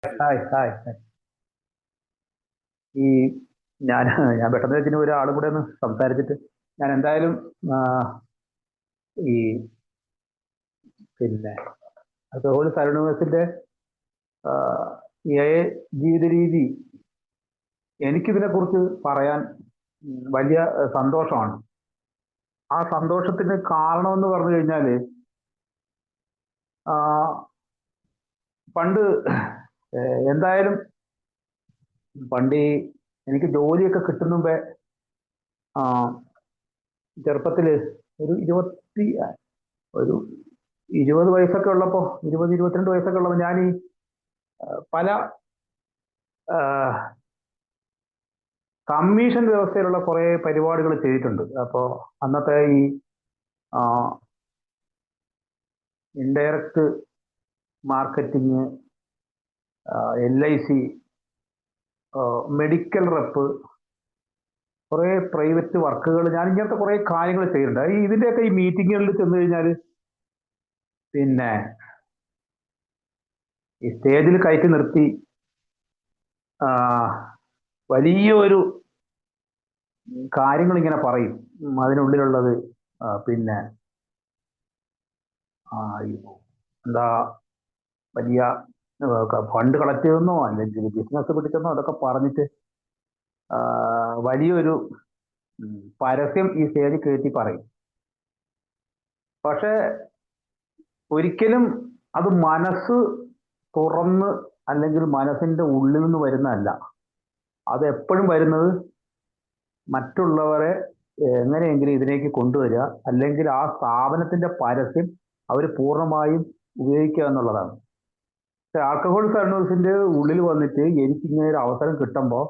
Hi hi. ഈ ഞാൻ ഞാൻ പെട്ടെന്ന് വെച്ചിന് ഒരാളും കൂടെ ഒന്ന് സംസാരിച്ചിട്ട് ഞാൻ എന്തായാലും ആ, ഈ പിന്നെ സോഹോൾ സരണിവാസിന്റെ എ ജീവിത രീതി എനിക്കിതിനെ കുറിച്ച് പറയാൻ വലിയ സന്തോഷമാണ്. ആ സന്തോഷത്തിന് കാരണം എന്ന് പറഞ്ഞു കഴിഞ്ഞാല് ആ, പണ്ട് എന്തായാലും പണ്ട് എനിക്ക് ജോലിയൊക്കെ കിട്ടുന്ന മുമ്പേ ആ, ചെറുപ്പത്തില് ഒരു ഒരു 20 വയസ്സൊക്കെ ഉള്ളപ്പോ 22 വയസ്സൊക്കെ ഉള്ളപ്പോ ഞാൻ ഈ പല കമ്മീഷൻ വ്യവസ്ഥയിലുള്ള കുറെ പരിപാടികൾ ചെയ്തിട്ടുണ്ട്. അപ്പോ അന്നത്തെ ഈ indirect marketing, LIC, medical rep, കുറെ പ്രൈവറ്റ് വർക്കുകൾ, ഞാൻ ഇങ്ങനത്തെ കുറെ കാര്യങ്ങൾ ചെയ്തിട്ടുണ്ട്. ഇതിന്റെയൊക്കെ ഈ മീറ്റിങ്ങുകളിൽ ചെന്ന് കഴിഞ്ഞാൽ പിന്നെ ഈ സ്റ്റേജിൽ കയറ്റി നിർത്തി വലിയൊരു കാര്യങ്ങൾ ഇങ്ങനെ പറയും. അതിനുള്ളിലുള്ളത് പിന്നെ എന്താ വലിയ ഫണ്ട് കളക്ട് ചെയ്തെന്നോ അല്ലെങ്കിൽ ബിസിനസ് പിടിച്ചെന്നോ അതൊക്കെ പറഞ്ഞിട്ട് വലിയൊരു പരസ്യം ഈ സ്റ്റേജിൽ കയറ്റി പറയും. പക്ഷെ ഒരിക്കലും അത് മനസ്സ് തുറന്ന് അല്ലെങ്കിൽ മനസ്സിന്റെ ഉള്ളിൽ നിന്ന് വരുന്നതല്ല. അത് എപ്പോഴും വരുന്നത് മറ്റുള്ളവരെ എങ്ങനെയെങ്കിലും ഇതിലേക്ക് കൊണ്ടുവരിക, അല്ലെങ്കിൽ ആ സ്ഥാപനത്തിന്റെ പരസ്യം അവർ പൂർണ്ണമായും ഉപയോഗിക്കുക എന്നുള്ളതാണ്. പക്ഷെ ആൽക്കഹോളിക് അനോണിമസിന്റെ ഉള്ളിൽ വന്നിട്ട് എനിക്കിങ്ങനെ ഒരു അവസരം കിട്ടുമ്പോൾ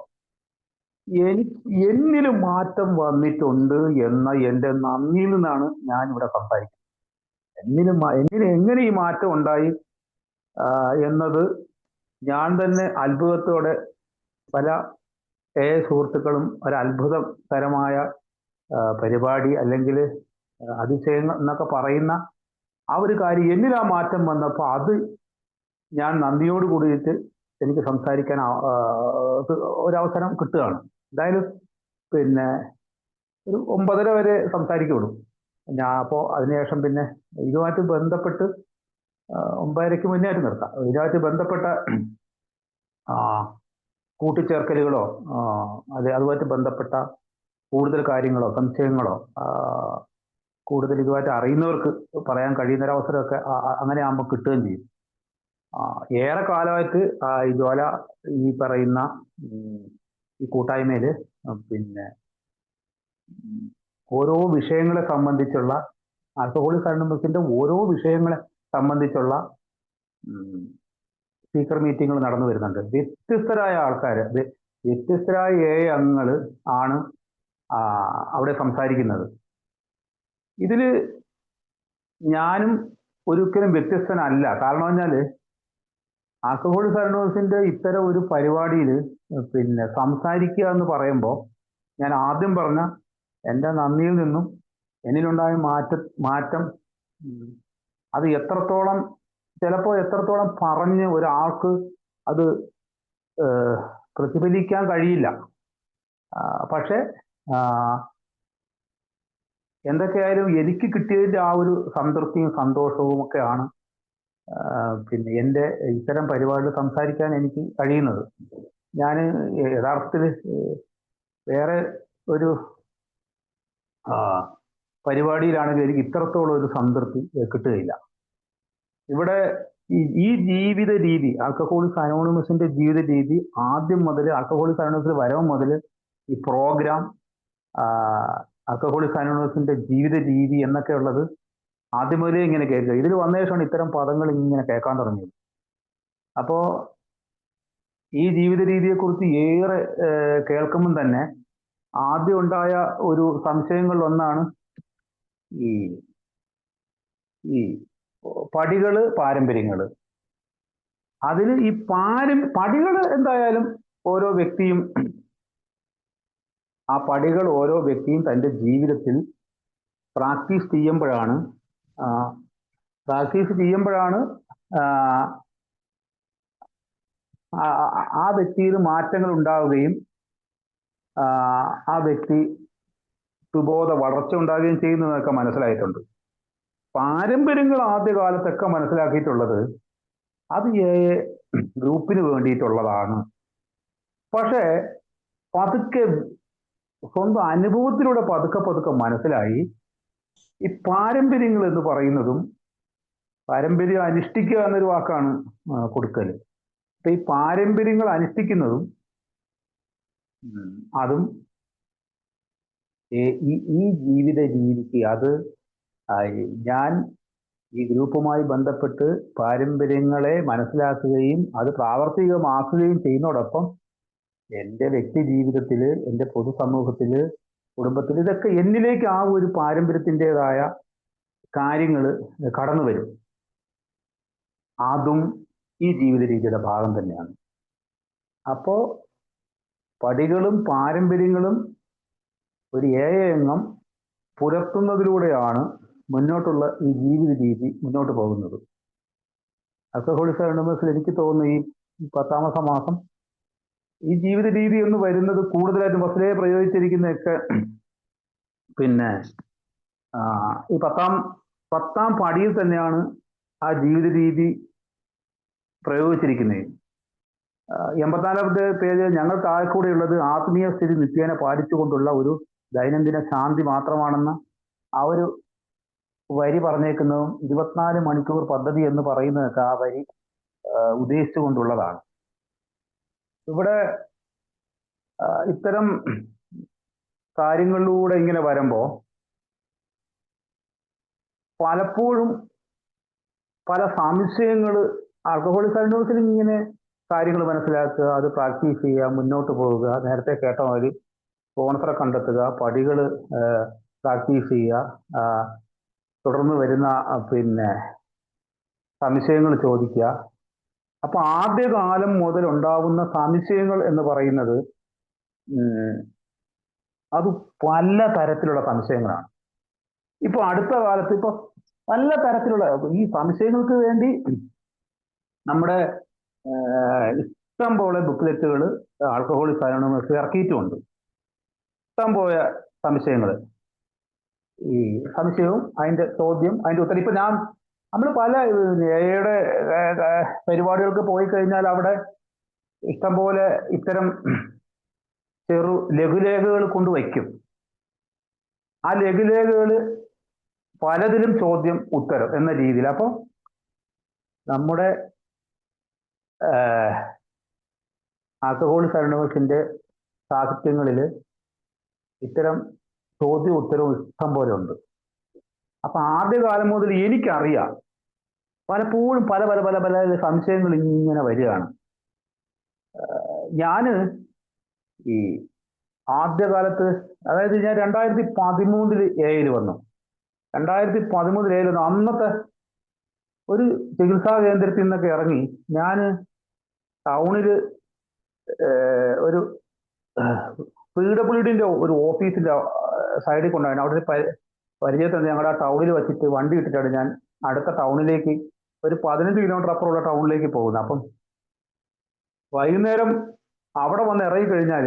എന്നിലും മാറ്റം വന്നിട്ടുണ്ട് എന്ന എൻ്റെ നന്ദിയിൽ നിന്നാണ് ഞാൻ ഇവിടെ സംസാരിക്കുന്നത്. എന്നിൽ എങ്ങനെ ഈ മാറ്റം ഉണ്ടായി എന്നത് ഞാൻ തന്നെ അത്ഭുതത്തോടെ, പല സുഹൃത്തുക്കളും ഒരു അത്ഭുതകരമായ പരിപാടി അല്ലെങ്കിൽ അതിശയങ്ങൾ എന്നൊക്കെ പറയുന്ന ആ ഒരു കാര്യം എന്നിൽ ആ മാറ്റം വന്നപ്പോൾ അത് ഞാൻ നന്ദിയോട് കൂടിയിട്ട് എനിക്ക് സംസാരിക്കാൻ ഒരവസരം കിട്ടുകയാണ്. എന്തായാലും പിന്നെ ഒരു 9:30 വരെ സംസാരിക്കുള്ളൂ ഞാൻ. അപ്പോൾ അതിനുശേഷം പിന്നെ ഇതുമായിട്ട് ബന്ധപ്പെട്ട് 9:30-ക്ക് മുന്നേ ആയിട്ട് നിർത്താം. ഇതുമായിട്ട് ബന്ധപ്പെട്ട കൂട്ടിച്ചേർക്കലുകളോ അതുമായിട്ട് ബന്ധപ്പെട്ട കൂടുതൽ കാര്യങ്ങളോ സംശയങ്ങളോ കൂടുതൽ ഇതുമായിട്ട് അറിയുന്നവർക്ക് പറയാൻ കഴിയുന്നൊരവസരമൊക്കെ അങ്ങനെ ആകുമ്പോൾ കിട്ടുകയും ചെയ്യും. ഏറെ കാലമായിട്ട് ഈ ജ്വാല ഈ പറയുന്ന ഈ കൂട്ടായ്മയില് പിന്നെ ഓരോ വിഷയങ്ങളെ സംബന്ധിച്ചുള്ള ആൽക്കഹോളിക് അനോണിമസിന്റെ ഓരോ വിഷയങ്ങളെ സംബന്ധിച്ചുള്ള സ്പീക്കർ മീറ്റിങ്ങുകൾ നടന്നു വരുന്നുണ്ട്. വ്യത്യസ്തരായ ആൾക്കാർ, വ്യത്യസ്തരായ അംഗങ്ങൾ ആണ് അവിടെ സംസാരിക്കുന്നത്. ഇതില് ഞാനും ഒരിക്കലും വ്യത്യസ്തനല്ല. കാരണം പറഞ്ഞാല് ആൽക്കഹോളിക് അനോണിമസിന്റെ ഇത്തരം ഒരു പരിപാടിയിൽ പിന്നെ സംസാരിക്കുക എന്ന് പറയുമ്പോൾ ഞാൻ ആദ്യം പറഞ്ഞ എൻ്റെ നന്ദിയിൽ നിന്നും എന്നിലുണ്ടായ മാറ്റം അത് ചിലപ്പോൾ എത്രത്തോളം പറഞ്ഞ് ഒരാൾക്ക് അത് പ്രതിഫലിക്കാൻ കഴിയില്ല. പക്ഷെ എന്തൊക്കെയായാലും എനിക്ക് കിട്ടിയതിന്റെ ആ ഒരു സംതൃപ്തിയും സന്തോഷവും ഒക്കെയാണ് പിന്നെ എൻ്റെ ഇത്തരം പരിപാടികൾ സംസാരിക്കാൻ എനിക്ക് കഴിയുന്നത്. ഞാൻ യഥാർത്ഥത്തിൽ വേറെ ഒരു പരിപാടിയിലാണെങ്കിൽ എനിക്ക് ഇത്രത്തോളം ഒരു സംതൃപ്തി കിട്ടുകയില്ല. ഇവിടെ ഈ ജീവിത രീതി, ആൽക്കഹോളിക് അനോണിമസിന്റെ ജീവിത രീതി ആദ്യം മുതൽ, ആൽക്കഹോളിക് അനോണിമസിൽ വരവ് മുതൽ ഈ പ്രോഗ്രാം, ആൽക്കഹോളിക് അനോണിമസിന്റെ ജീവിത രീതി എന്നൊക്കെ ഉള്ളത് ആദ്യം മുതലേ ഇങ്ങനെ കേൾക്കുക. ഇതിൽ വന്ന ശേഷമാണ് ഇത്തരം പദങ്ങൾ ഇങ്ങനെ കേൾക്കാൻ തുടങ്ങിയത്. അപ്പോ ഈ ജീവിത രീതിയെക്കുറിച്ച് ഏറെ കേൾക്കുമ്പം തന്നെ ആദ്യം ഉണ്ടായ ഒരു സംശയങ്ങളിൽ ഒന്നാണ് ഈ ഈ പടികള്, പാരമ്പര്യങ്ങള്. അതിൽ ഈ പടികള് എന്തായാലും ഓരോ വ്യക്തിയും, ആ പടികൾ ഓരോ വ്യക്തിയും തൻ്റെ ജീവിതത്തിൽ പ്രാക്ടീസ് ചെയ്യുമ്പോഴാണ് ആ വ്യക്തിയിൽ മാറ്റങ്ങൾ ഉണ്ടാവുകയും ആ വ്യക്തി സുബോധ വളർച്ച ഉണ്ടാകുകയും ചെയ്യുന്നതൊക്കെ മനസ്സിലായിട്ടുണ്ട്. പാരമ്പര്യങ്ങൾ ആദ്യകാലത്തൊക്കെ മനസ്സിലാക്കിയിട്ടുള്ളത് അത് ഗ്രൂപ്പിന് വേണ്ടിയിട്ടുള്ളതാണ്. പക്ഷേ പതുക്കെ സ്വന്തം അനുഭവത്തിലൂടെ പതുക്കെ പതുക്കെ മനസ്സിലായി ഈ പാരമ്പര്യങ്ങൾ എന്ന് പറയുന്നതും, പാരമ്പര്യം അനുഷ്ഠിക്കുക എന്നൊരു വാക്കാണ് കൊടുക്കൽ. അപ്പൊ ഈ പാരമ്പര്യങ്ങൾ അനുഷ്ഠിക്കുന്നതും അതും ഈ ജീവിത രീതിക്ക് അത് ഞാൻ ഈ ഗ്രൂപ്പുമായി ബന്ധപ്പെട്ട് പാരമ്പര്യങ്ങളെ മനസ്സിലാക്കുകയും അത് പ്രാവർത്തികമാക്കുകയും ചെയ്യുന്നതോടൊപ്പം എൻ്റെ വ്യക്തി ജീവിതത്തിൽ, എൻ്റെ പൊതുസമൂഹത്തിൽ, കുടുംബത്തിൽ ഇതൊക്കെ എന്നിലേക്ക് ആ ഒരു പാരമ്പര്യത്തിൻ്റെതായ കാര്യങ്ങൾ കടന്നു വരും. അതും ഈ ജീവിത രീതിയുടെ ഭാഗം തന്നെയാണ്. അപ്പോൾ പടികളും പാരമ്പര്യങ്ങളും ഒരു ഏകയംഗം പുലർത്തുന്നതിലൂടെയാണ് മുന്നോട്ടുള്ള ഈ ജീവിത രീതി മുന്നോട്ട് പോകുന്നത്. ആൽക്കഹോളിക്സ് അനോണിമസിൽ എനിക്ക് തോന്നുന്നു ഈ 10ാമത്തെ മാസം ഈ ജീവിത രീതി എന്ന് വരുന്നത് കൂടുതലായിട്ടും ബസ്സിലെ പ്രയോഗിച്ചിരിക്കുന്നതൊക്കെ പിന്നെ ഈ പത്താം പടിയിൽ തന്നെയാണ് ആ ജീവിത രീതി പ്രയോഗിച്ചിരിക്കുന്നത്. 84ാമത്തെ പേജ് ഞങ്ങൾക്ക് ആകെക്കൂടെയുള്ളത് ആത്മീയ സ്ഥിതി നിത്യേന പാലിച്ചുകൊണ്ടുള്ള ഒരു ദൈനംദിന ശാന്തി മാത്രമാണെന്ന ആ ഒരു വരി പറഞ്ഞേക്കുന്നതും 24 മണിക്കൂർ പദ്ധതി എന്ന് പറയുന്നതൊക്കെ ആ വരി ഉദ്ദേശിച്ചുകൊണ്ടുള്ളതാണ്. ഇവിടെ ഇത്തരം കാര്യങ്ങളിലൂടെ ഇങ്ങനെ വരുമ്പോൾ പലപ്പോഴും പല സംശയങ്ങൾ ആൽക്കഹോളിക്സ് അനോണിമസിൽ ഇങ്ങനെ കാര്യങ്ങൾ മനസ്സിലാക്കുക, അത് പ്രാക്ടീസ് ചെയ്യുക, മുന്നോട്ട് പോവുക, നേരത്തെ കേട്ട മാതിരി സ്പോൺസറെ കണ്ടെത്തുക, പടികൾ പ്രാക്ടീസ് ചെയ്യുക, തുടർന്ന് വരുന്ന പിന്നെ സംശയങ്ങൾ ചോദിക്കുക. അപ്പൊ ആദ്യകാലം മുതൽ ഉണ്ടാവുന്ന സംശയങ്ങൾ എന്ന് പറയുന്നത് അത് പല തരത്തിലുള്ള സംശയങ്ങളാണ്. ഇപ്പൊ അടുത്ത കാലത്ത് ഇപ്പൊ പല തരത്തിലുള്ള ഈ സംശയങ്ങൾക്ക് വേണ്ടി നമ്മുടെ ഇഷ്ടം പോലെ ബുക്ക്ലെറ്റുകൾ ആൽക്കഹോളിക്സ് അനോണിമസ് ഇറക്കിയിട്ടുമുണ്ട്. ഇഷ്ടം പോയ സംശയങ്ങൾ, ഈ സംശയവും അതിന്റെ ചോദ്യം, അതിന്റെ ഉത്തരം. ഇപ്പൊ നമ്മൾ പല എയുടെ പരിപാടികൾക്ക് പോയി കഴിഞ്ഞാൽ അവിടെ ഇഷ്ടം പോലെ ഇത്തരം ചെറു ലഘുലേഖകൾ കൊണ്ടുവയ്ക്കും. ആ ലഘുലേഖകൾ പലതിലും ചോദ്യം ഉത്തരം എന്ന രീതിയിൽ. അപ്പൊ നമ്മുടെ ആൽക്കഹോളിക്സ് അനോണിമസിന്റെ സാഹിത്യങ്ങളിൽ ഇത്തരം ചോദ്യം ഉത്തരവും ഇഷ്ടം പോലെ ഉണ്ട്. അപ്പൊ ആദ്യകാലം മുതൽ എനിക്കറിയാം പലപ്പോഴും പല പല പല പല സംശയങ്ങൾ ഇങ്ങനെ വരികയാണ്. ഞാന് ഈ ആദ്യകാലത്ത്, അതായത് ഞാൻ 2013 എയിൽ വന്നു. 2013 എയിൽ വന്നു. അന്നത്തെ ഒരു ചികിത്സാ കേന്ദ്രത്തിൽ നിന്നൊക്കെ ഇറങ്ങി ഞാൻ ടൗണിൽ ഒരു PWDന്റെ ഒരു ഓഫീസിന്റെ സൈഡിൽ കൊണ്ടുപോയി. അവിടെ പരിചയത്തിൽ ഞങ്ങളുടെ ആ ടൗണിൽ വെച്ചിട്ട് വണ്ടി ഇട്ടിട്ടാണ് ഞാൻ അടുത്ത ടൗണിലേക്ക്, ഒരു 15 കിലോമീറ്റർ അപ്പുറമുള്ള ടൗണിലേക്ക് പോകുന്നത്. അപ്പം വൈകുന്നേരം അവിടെ വന്ന് ഇറങ്ങിക്കഴിഞ്ഞാൽ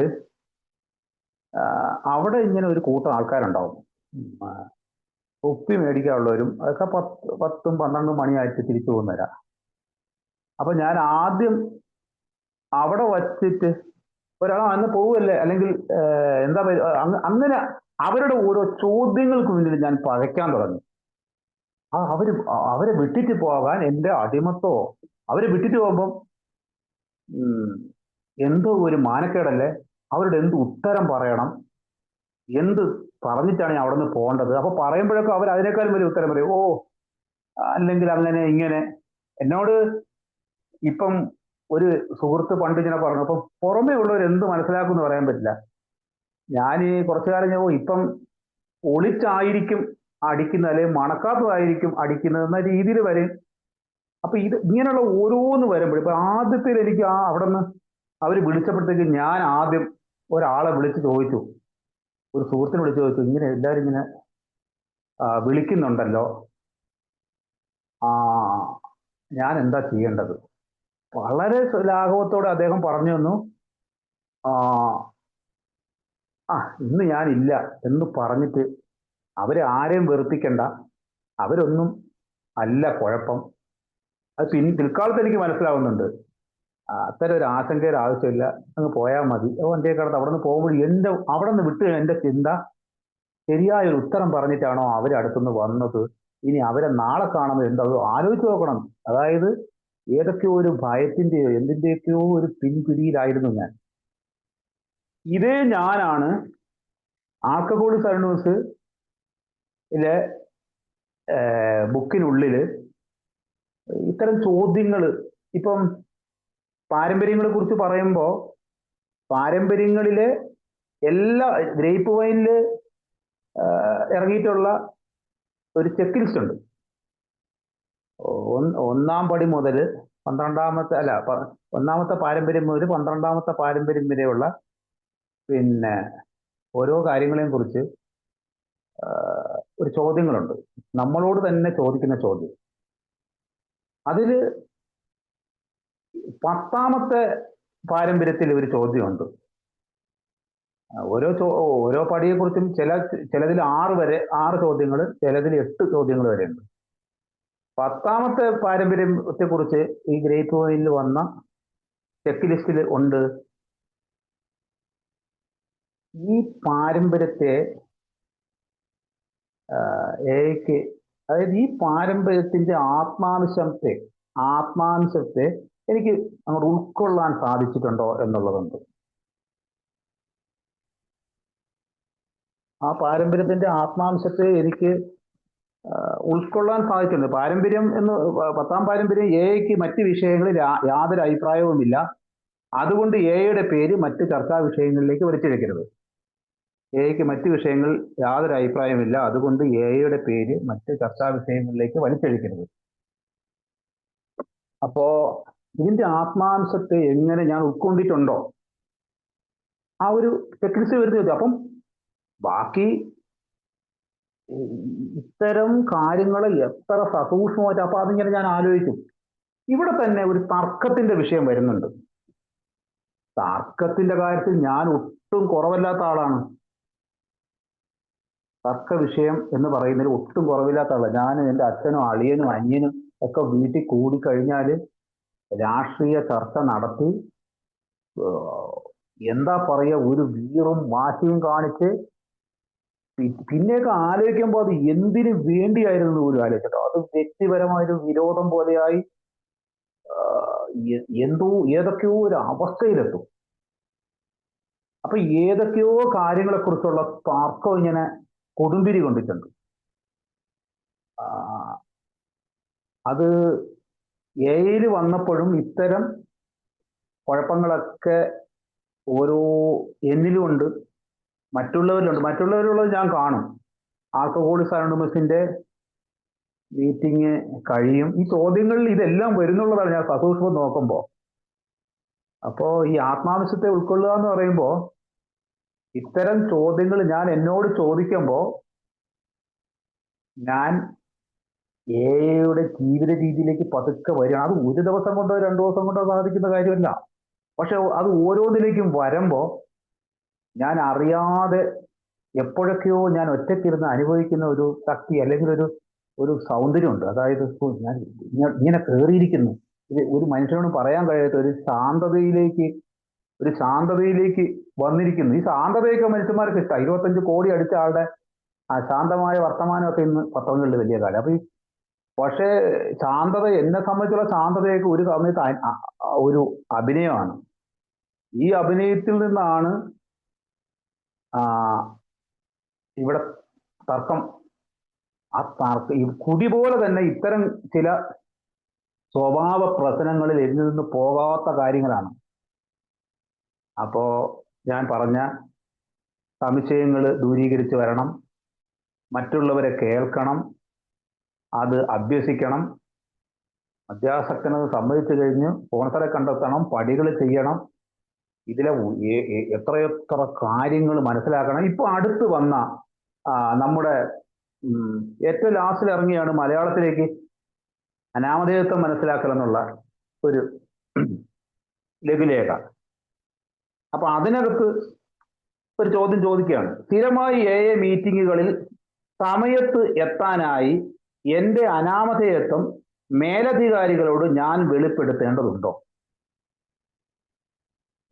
അവിടെ ഇങ്ങനെ ഒരു കൂട്ടം ആൾക്കാരുണ്ടാവും. കുപ്പി മേടിക്കാനുള്ളവരും അതൊക്കെ 10ഉം 12ഉം മണിയായിട്ട് തിരിച്ചു പോകുന്നവരാ. അപ്പൊ ഞാൻ ആദ്യം അവിടെ വച്ചിട്ട് ഒരാൾ അന്ന് പോവല്ലേ, അല്ലെങ്കിൽ എന്താ അങ്ങനെ അവരുടെ ഓരോ ചോദ്യങ്ങൾക്ക് മുന്നിൽ ഞാൻ പകയ്ക്കാൻ തുടങ്ങി. അവരെ വിട്ടിട്ട് പോകാൻ എൻ്റെ അടിമത്തോ, അവരെ വിട്ടിട്ട് പോകുമ്പം എന്തോ ഒരു മാനക്കേടല്ലേ, അവരുടെ എന്ത് ഉത്തരം പറയണം, എന്ത് പറഞ്ഞിട്ടാണ് ഞാൻ അവിടെ നിന്ന് പോകേണ്ടത്. അപ്പൊ പറയുമ്പോഴൊക്കെ അവർ അതിനേക്കാളും വലിയ ഉത്തരം പറയും. അല്ലെങ്കിൽ അങ്ങനെ ഇങ്ങനെ. എന്നോട് ഇപ്പം ഒരു സുഹൃത്ത് പണ്ട് ഇങ്ങനെ പറഞ്ഞു, അപ്പം പുറമേ ഉള്ളവർ എന്ത് മനസ്സിലാക്കും എന്ന് പറയാൻ പറ്റില്ല. ഞാൻ ഈ കുറച്ചു കാലം ഞാൻ ഇപ്പം ഒളിച്ചായിരിക്കും അടിക്കുന്നത്, അല്ലെങ്കിൽ മണക്കാത്തതായിരിക്കും അടിക്കുന്നത് എന്ന രീതിയിൽ വരും. അപ്പൊ ഇത് ഇങ്ങനെയുള്ള ഓരോന്ന് വരുമ്പോൾ ഇപ്പൊ ആദ്യത്തിൽ എനിക്ക് അവിടെ നിന്ന് അവർ വിളിച്ചപ്പോഴത്തേക്ക് ഞാൻ ആദ്യം ഒരാളെ വിളിച്ച് ചോദിച്ചു, ഒരു സുഹൃത്തിനെ വിളിച്ച് ചോദിച്ചു, ഇങ്ങനെ എല്ലാവരും ഇങ്ങനെ വിളിക്കുന്നുണ്ടല്ലോ, ഞാൻ എന്താ ചെയ്യേണ്ടത്? വളരെ ലാഘവത്തോടെ അദ്ദേഹം പറഞ്ഞു തന്നു, ആ ആ ഇന്ന് ഞാനില്ല എന്ന് പറഞ്ഞിട്ട് അവരെ ആരെയും വെറുപ്പിക്കണ്ട, അവരൊന്നും അല്ല കുഴപ്പം. അത് പിൽക്കാലത്ത് എനിക്ക് മനസ്സിലാവുന്നുണ്ട്. അത്തരം ഒരു ആശങ്കയുടെ ആവശ്യമില്ല, അങ്ങ് പോയാൽ മതി. വണ്ടിയെ കിടന്ന് അവിടെ നിന്ന് പോകുമ്പോൾ അവിടെ നിന്ന് വിട്ട് എന്റെ ചിന്ത, ശരിയായ ഒരു ഉത്തരം പറഞ്ഞിട്ടാണോ അവരടുത്തുനിന്ന് വന്നത്, ഇനി അവരെ നാളെ കാണുന്നത് എന്താ, ആലോചിച്ച് നോക്കണം. അതായത് ഏതൊക്കെയോ ഒരു ഭയത്തിന്റെയോ എന്തിന്റെയൊക്കെയോ ഒരു പിൻപിടിയിലായിരുന്നു ഞാൻ. ഇതേ ഞാനാണ് ആൽക്കഹോളിക് അനോണിമസിലെ ബുക്കിനുള്ളില് ഇത്തരം ചോദ്യങ്ങൾ, ഇപ്പം പാരമ്പര്യങ്ങളെ കുറിച്ച് പറയുമ്പോൾ പാരമ്പര്യങ്ങളിലെ എല്ലാ ഗ്രേപ്പ് വൈനില് ഇറങ്ങിയിട്ടുള്ള ഒരു ചെക്ക് ലിസ്റ്റ് ഉണ്ട്. ഒന്നാം പടി മുതൽ 12ാമത്തെ ഒന്നാമത്തെ പാരമ്പര്യം മുതൽ 12ാമത്തെ പാരമ്പര്യം വരെയുള്ള പിന്നെ ഓരോ കാര്യങ്ങളെയും കുറിച്ച് ഒരു ചോദ്യങ്ങളുണ്ട്, നമ്മളോട് തന്നെ ചോദിക്കുന്ന ചോദ്യം. അതില് 10ാമത്തെ പാരമ്പര്യത്തിൽ ഒരു ചോദ്യമുണ്ട്. ഓരോ പടിയെ കുറിച്ചും ചിലതിൽ 6 ചോദ്യങ്ങൾ, ചിലതിൽ 8 ചോദ്യങ്ങൾ വരെ ഉണ്ട്. 10ാമത്തെ പാരമ്പര്യത്തെ കുറിച്ച് ഈ ഗ്രേപ്പ് വൈനിൽ വന്ന ചെക്ക് ലിസ്റ്റിൽ ഉണ്ട്, ഈ പാരമ്പര്യത്തെ അതായത് ഈ പാരമ്പര്യത്തിന്റെ ആത്മാംശത്തെ എനിക്ക് അങ്ങോട്ട് ഉൾക്കൊള്ളാൻ സാധിച്ചിട്ടുണ്ടോ എന്നുള്ളതുണ്ട്. ആ പാരമ്പര്യത്തിന്റെ ആത്മാംശത്തെ എനിക്ക് ഉൾക്കൊള്ളാൻ സാധിച്ചിട്ടുണ്ട്. പാരമ്പര്യം എന്ന് 10ാം പാരമ്പര്യം എക്ക് മറ്റ് വിഷയങ്ങളിൽ യാതൊരു അഭിപ്രായവുമില്ല, അതുകൊണ്ട് എയുടെ പേര് മറ്റ് ചർച്ചാ വിഷയങ്ങളിലേക്ക് വലിച്ചിഴക്കരുത്. എക്ക് മറ്റ് വിഷയങ്ങളിൽ യാതൊരു അഭിപ്രായമില്ല, അതുകൊണ്ട് എയുടെ പേര് മറ്റ് ചർച്ചാ വിഷയങ്ങളിലേക്ക് വലിച്ചഴിക്കരുത്. അപ്പോ ഇതിന്റെ ആത്മാംശത്തെ എങ്ങനെ ഞാൻ ഉൾക്കൊണ്ടിട്ടുണ്ടോ, ആ ഒരു ചെക്ക്ലിസ്റ്റ് വരുന്നത്. അപ്പം ബാക്കി ഇത്തരം കാര്യങ്ങൾ എത്ര സസൂക്ഷ്മമായിട്ട്, അപ്പൊ അതിങ്ങനെ ഞാൻ ആലോചിക്കും. ഇവിടെ തന്നെ ഒരു തർക്കത്തിന്റെ വിഷയം വരുന്നുണ്ട്. തർക്കത്തിന്റെ കാര്യത്തിൽ ഞാൻ ഒട്ടും കുറവല്ലാത്ത ആളാണ്. തർക്ക വിഷയം എന്ന് പറയുന്നതിൽ ഒട്ടും കുറവില്ലാത്ത ആളാണ്. ഞാനും എൻ്റെ അച്ഛനും അളിയനും അനിയനും ഒക്കെ വീട്ടിൽ കൂടിക്കഴിഞ്ഞാല് രാഷ്ട്രീയ ചർച്ച നടത്തി, എന്താ പറയുക, ഒരു വീറും വാശിയും കാണിച്ച് പിന്നെയൊക്കെ ആലോചിക്കുമ്പോൾ അത് എന്തിനു വേണ്ടിയായിരുന്നു പോലും ആലോചിച്ചിട്ടോ, അത് വ്യക്തിപരമായൊരു വിരോധം പോലെയായി ഏതൊക്കെയോ ഒരു അവസ്ഥയിലെത്തും. അപ്പൊ ഏതൊക്കെയോ കാര്യങ്ങളെ കുറിച്ചുള്ള തർക്കം ഇങ്ങനെ കൊടുമ്പിരി കൊണ്ടിട്ടുണ്ട്. അത് എയിൽ വന്നപ്പോഴും ഇത്തരം കുഴപ്പങ്ങളൊക്കെ ഓരോ എന്നിലും ഉണ്ട്, മറ്റുള്ളവരുള്ളത് ഞാൻ കാണും. ആൽക്കഹോളിക് അനോണിമസിന്റെ മീറ്റിംഗ് കഴിയും, ഈ ചോദ്യങ്ങളിൽ ഇതെല്ലാം വരുന്നുള്ളതാണ് ഞാൻ സസൂക്ഷ്മം നോക്കുമ്പോൾ. അപ്പോ ഈ ആത്മാംശത്തെ ഉൾക്കൊള്ളുക എന്ന് പറയുമ്പോൾ ഇത്തരം ചോദ്യങ്ങൾ ഞാൻ എന്നോട് ചോദിക്കുമ്പോൾ ഞാൻ എയുടെ ജീവിത രീതിയിലേക്ക് പതുക്കെ വരികയാണ്. അത് ഒരു ദിവസം കൊണ്ടോ 2 ദിവസം കൊണ്ടോ സാധിക്കുന്ന കാര്യമല്ല. പക്ഷെ അത് ഓരോന്നിലേക്കും വരുമ്പോൾ ഞാൻ അറിയാതെ എപ്പോഴൊക്കെയോ ഞാൻ ഒറ്റയ്ക്കിരുന്ന് അനുഭവിക്കുന്ന ഒരു ശക്തി അല്ലെങ്കിൽ ഒരു സൗന്ദര്യമുണ്ട്. അതായത് ഞാൻ ഇങ്ങനെ കയറിയിരിക്കുന്നു, ഇത് ഒരു മനുഷ്യനോട് പറയാൻ കഴിയാത്ത ഒരു ശാന്തതയിലേക്ക് വന്നിരിക്കുന്നു. ഈ ശാന്തതയൊക്കെ മനുഷ്യന്മാർക്ക് ഇഷ്ടമാണ്. 25 കോടി അടിച്ച ആളുടെ ആ ശാന്തമായ വർത്തമാനമൊക്കെ ഇന്ന് പത്രങ്ങളിൽ വലിയ കാലം. അപ്പൊ പക്ഷേ ശാന്തത, എന്നെ സംബന്ധിച്ചുള്ള ശാന്തതയൊക്കെ ഒരു സമയത്ത് ഒരു അഭിനയമാണ്. ഈ അഭിനയത്തിൽ നിന്നാണ് ഇവിടെ തർക്കം. ഈ കുടി പോലെ തന്നെ ഇത്തരം ചില സ്വഭാവ പ്രശ്നങ്ങളിൽ എന്നിൽ നിന്ന് പോകാത്ത കാര്യങ്ങളാണ്. അപ്പോ ഞാൻ പറഞ്ഞ സംശയങ്ങൾ ദൂരീകരിച്ച് വരണം, മറ്റുള്ളവരെ കേൾക്കണം, അത് അഭ്യസിക്കണം. അത്യാസക്തനത് സമ്മതിച്ചു കഴിഞ്ഞ് സ്പോൺസറെ കണ്ടെത്തണം, പടികൾ ചെയ്യണം, ഇതിലെ എത്രയെത്ര കാര്യങ്ങൾ മനസ്സിലാക്കണം. ഇപ്പൊ അടുത്ത് വന്ന നമ്മുടെ ഏറ്റവും ലാസ്റ്റിൽ ഇറങ്ങിയാണ് മലയാളത്തിലേക്ക് അനാമധേയത്വം മനസ്സിലാക്കൽ എന്നുള്ള ഒരു ലഘുലേഖ. അപ്പൊ അതിനകത്ത് ഒരു ചോദ്യം ചോദിക്കുകയാണ്. സ്ഥിരമായി മീറ്റിങ്ങുകളിൽ സമയത്ത് എത്താനായി എന്റെ അനാമധേയത്വം മേലധികാരികളോട് ഞാൻ വെളിപ്പെടുത്തേണ്ടതുണ്ടോ?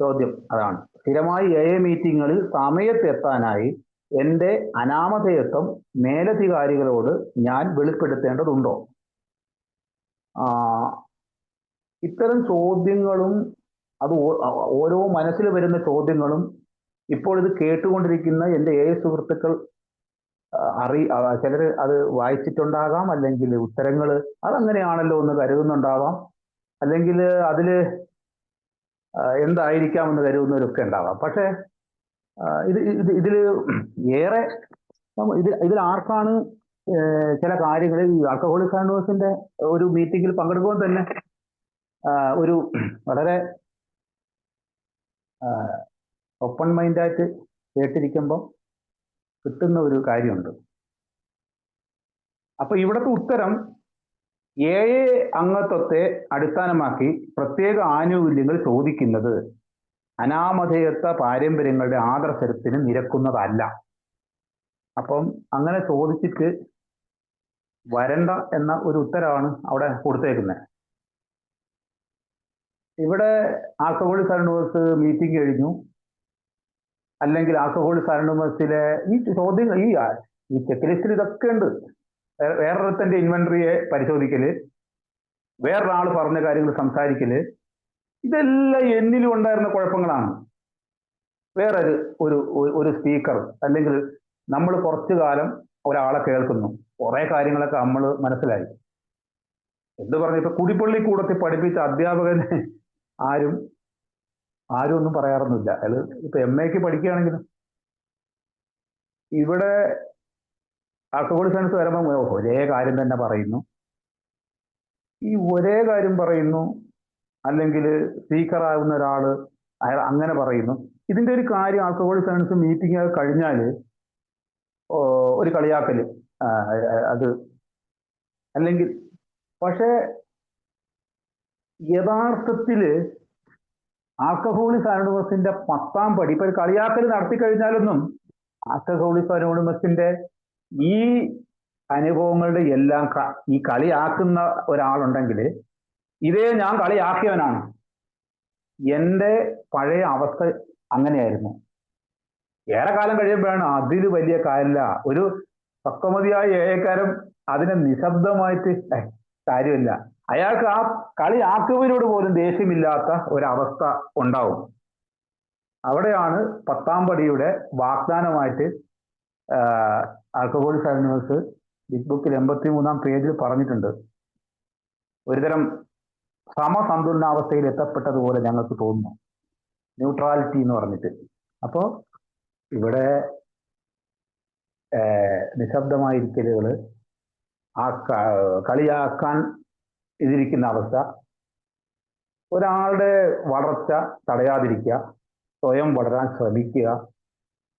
ചോദ്യം അതാണ്. സ്ഥിരമായി മീറ്റിങ്ങുകളിൽ സമയത്ത് എത്താനായി എന്റെ അനാമധേയത്വം മേലധികാരികളോട് ഞാൻ വെളിപ്പെടുത്തേണ്ടതുണ്ടോ? ഇത്തരം ചോദ്യങ്ങളും അത് ഓരോ മനസ്സിൽ വരുന്ന ചോദ്യങ്ങളും ഇപ്പോൾ ഇത് കേട്ടുകൊണ്ടിരിക്കുന്ന എൻ്റെ സുഹൃത്തുക്കൾ ചിലർ അത് വായിച്ചിട്ടുണ്ടാകാം, അല്ലെങ്കിൽ ഉത്തരങ്ങൾ അതങ്ങനെയാണല്ലോ എന്ന് കരുതുന്നുണ്ടാവാം, അല്ലെങ്കിൽ അതില് എന്തായിരിക്കാമെന്ന് കരുതുന്നവരൊക്കെ ഉണ്ടാവാം. പക്ഷെ ഇതില് ഏറെ ഇതിൽ ആർക്കാണ് ചില കാര്യങ്ങൾ ഈ ആൽക്കഹോളിക് അനോണിമസിന്റെ ഒരു മീറ്റിംഗിൽ പങ്കെടുക്കുമ്പോൾ തന്നെ ഒരു വളരെ ഓപ്പൺ മൈൻഡായിട്ട് കേട്ടിരിക്കുമ്പോൾ കിട്ടുന്ന ഒരു കാര്യമുണ്ട്. അപ്പൊ ഇവിടുത്തെ ഉത്തരം അംഗത്വത്തെ അടിസ്ഥാനമാക്കി പ്രത്യേക ആനുകൂല്യങ്ങൾ ചോദിക്കുന്നത് അനാമധേയത്വ പാരമ്പര്യങ്ങളുടെ ആദർശത്തിന് നിരക്കുന്നതല്ല. അപ്പം അങ്ങനെ ചോദിച്ചിട്ട് വരണ്ട എന്ന ഒരു ഉത്തരവാണ് അവിടെ കൊടുത്തേക്കുന്നത്. ഇവിടെ ആൽക്കഹോളിക് അനോണിമസ് മീറ്റിംഗ് കഴിഞ്ഞു, അല്ലെങ്കിൽ ആൽക്കഹോളിക് അനോണിമസിലെ ഈ ചോദ്യം ഈ ചെക്ക് ലിസ്റ്റിൽ ഇതൊക്കെ ഉണ്ട്. വേറൊരുത്തന്റെ ഇൻവെന്ററിയെ പരിശോധിക്കല്, വേറൊരാൾ പറഞ്ഞ കാര്യങ്ങൾ സംസാരിക്കല്, ഇതെല്ലാം എന്നിലും ഉണ്ടായിരുന്ന കുഴപ്പങ്ങളാണ്. വേറൊരു ഒരു സ്പീക്കർ, അല്ലെങ്കിൽ നമ്മൾ കുറച്ചു കാലം ഒരാളെ കേൾക്കുന്നു, കുറെ കാര്യങ്ങളൊക്കെ നമ്മൾ മനസ്സിലായി. എന്ത് പറഞ്ഞു, ഇപ്പൊ കുടിപ്പള്ളി കൂടത്തിൽ പഠിപ്പിച്ച അധ്യാപകന് ആരും ഒന്നും പറയാറൊന്നുമില്ല. അയാൾ ഇപ്പൊ MAക്ക് പഠിക്കുകയാണെങ്കിലും ഇവിടെ ആൽക്കഹോളിക് സയൻസ് വരുമ്പോൾ ഒരേ കാര്യം തന്നെ പറയുന്നു. ഈ ഒരേ കാര്യം പറയുന്നു, അല്ലെങ്കിൽ സ്പീക്കർ ആകുന്ന ഒരാള് അയാൾ അങ്ങനെ പറയുന്നു. ഇതിന്റെ ഒരു കാര്യം ആൽക്കഹോളിക് സയൻസ് മീറ്റിംഗ് കഴിഞ്ഞാൽ ഒരു കളിയാക്കല് അത് അല്ലെങ്കിൽ, പക്ഷെ യഥാർത്ഥത്തില് ആൽക്കഹോളിക് അനോണിമസിന്റെ 10ാം പടി ഇപ്പൊ ഒരു കളിയാക്കൽ നടത്തി കഴിഞ്ഞാലൊന്നും ആൽക്കഹോളിക് അനോണിമസിന്റെ ഈ അനുഭവങ്ങളുടെ എല്ലാം ഈ കളിയാക്കുന്ന ഒരാളുണ്ടെങ്കിൽ ഇതേ ഞാൻ കളിയാക്കിയവനാണ്, എൻ്റെ പഴയ അവസ്ഥ അങ്ങനെയായിരുന്നു. ഏറെ കാലം കഴിയുമ്പോഴാണ് അതിൽ വലിയ കാര്യമില്ല, ഒരു പക്വമതിയായ ഏകാരം അതിനെ നിശബ്ദമായിട്ട് കാര്യമില്ല, അയാൾക്ക് ആ കളിയാക്കുവരോട് പോലും ദേഷ്യമില്ലാത്ത ഒരവസ്ഥ ഉണ്ടാവും. അവിടെയാണ് 10ാം പടിയുടെ വാഗ്ദാനമായിട്ട് ആൽക്കഹോളിക് അനോണിമസ് ബിഗ് ബുക്കിൽ 83ാം പേജിൽ പറഞ്ഞിട്ടുണ്ട്. ഒരുതരം സമസന്തുലനാവസ്ഥയിൽ എത്തപ്പെട്ടതുപോലെ ഞങ്ങൾക്ക് തോന്നുന്നു, ന്യൂട്രാലിറ്റി എന്ന് പറഞ്ഞിട്ട്. അപ്പോൾ ഇവിടെ നിശബ്ദമായിരിക്കലുകള്, ആ കളിയാക്കാൻ ഇതിരിക്കുന്ന അവസ്ഥ, ഒരാളുടെ വളർച്ച തടയാതിരിക്കുക, സ്വയം വളരാൻ ശ്രമിക്കുക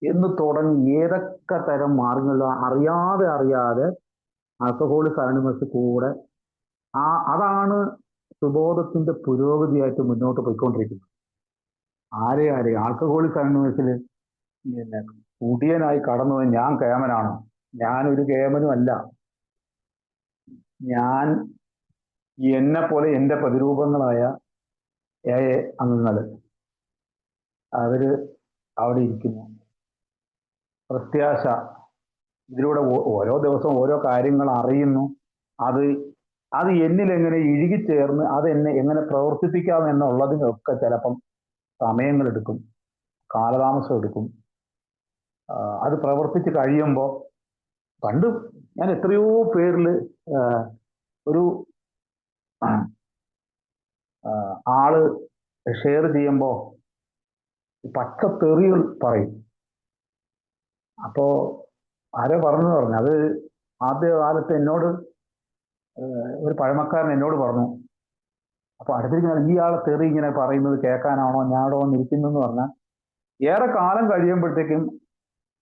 എന്ന് തുടങ്ങി ഏതൊക്കെ തരം മാർഗങ്ങൾ അറിയാതെ ആൽക്കഹോളിക് അനോണിമസ് കൂടെ അതാണ് സുബോധത്തിന്റെ പുരോഗതിയായിട്ട് മുന്നോട്ട് പോയിക്കൊണ്ടിരിക്കുന്നത്. ആരെയും ആൽക്കഹോളിക് അനോണിമസിൽ പിന്നെ കുടിയനായി കടന്നു ഞാൻ കേമനാണോ? ഞാനൊരു കേമനും അല്ല. ഞാൻ എന്നെ പോലെ എൻ്റെ പ്രതിരൂപങ്ങളായ അംഗങ്ങള് അവര് അവിടെ ഇരിക്കുന്നു. പ്രത്യാശ, ഇതിലൂടെ ഓരോ ദിവസവും ഓരോ കാര്യങ്ങൾ അറിയുന്നു. അത് എന്നിൽ എങ്ങനെ ഇഴുകിച്ചേർന്ന് അത് എന്നെ എങ്ങനെ പ്രവർത്തിപ്പിക്കാം എന്നുള്ളതിനൊക്കെ ചിലപ്പം സമയങ്ങളെടുക്കും, കാലതാമസം എടുക്കും. അത് പ്രവർത്തിച്ച് കഴിയുമ്പോൾ പണ്ട് ഞാൻ എത്രയോ പേരിൽ ഒരു ആള് ഷെയർ ചെയ്യുമ്പോൾ പച്ചത്തെറികൾ പറയും. അപ്പോ ആരോ പറഞ്ഞു അത് ആദ്യ കാലത്ത് എന്നോട് ഒരു പഴമക്കാരൻ എന്നോട് പറഞ്ഞു. അപ്പൊ അടുത്തിരിക്കുന്ന ഈ ആളെ തെറി ഇങ്ങനെ പറയുന്നത് കേൾക്കാനാണോ ഞാനോ വന്നിരിക്കുന്നതെന്ന് പറഞ്ഞാൽ ഏറെ കാലം കഴിയുമ്പോഴത്തേക്കും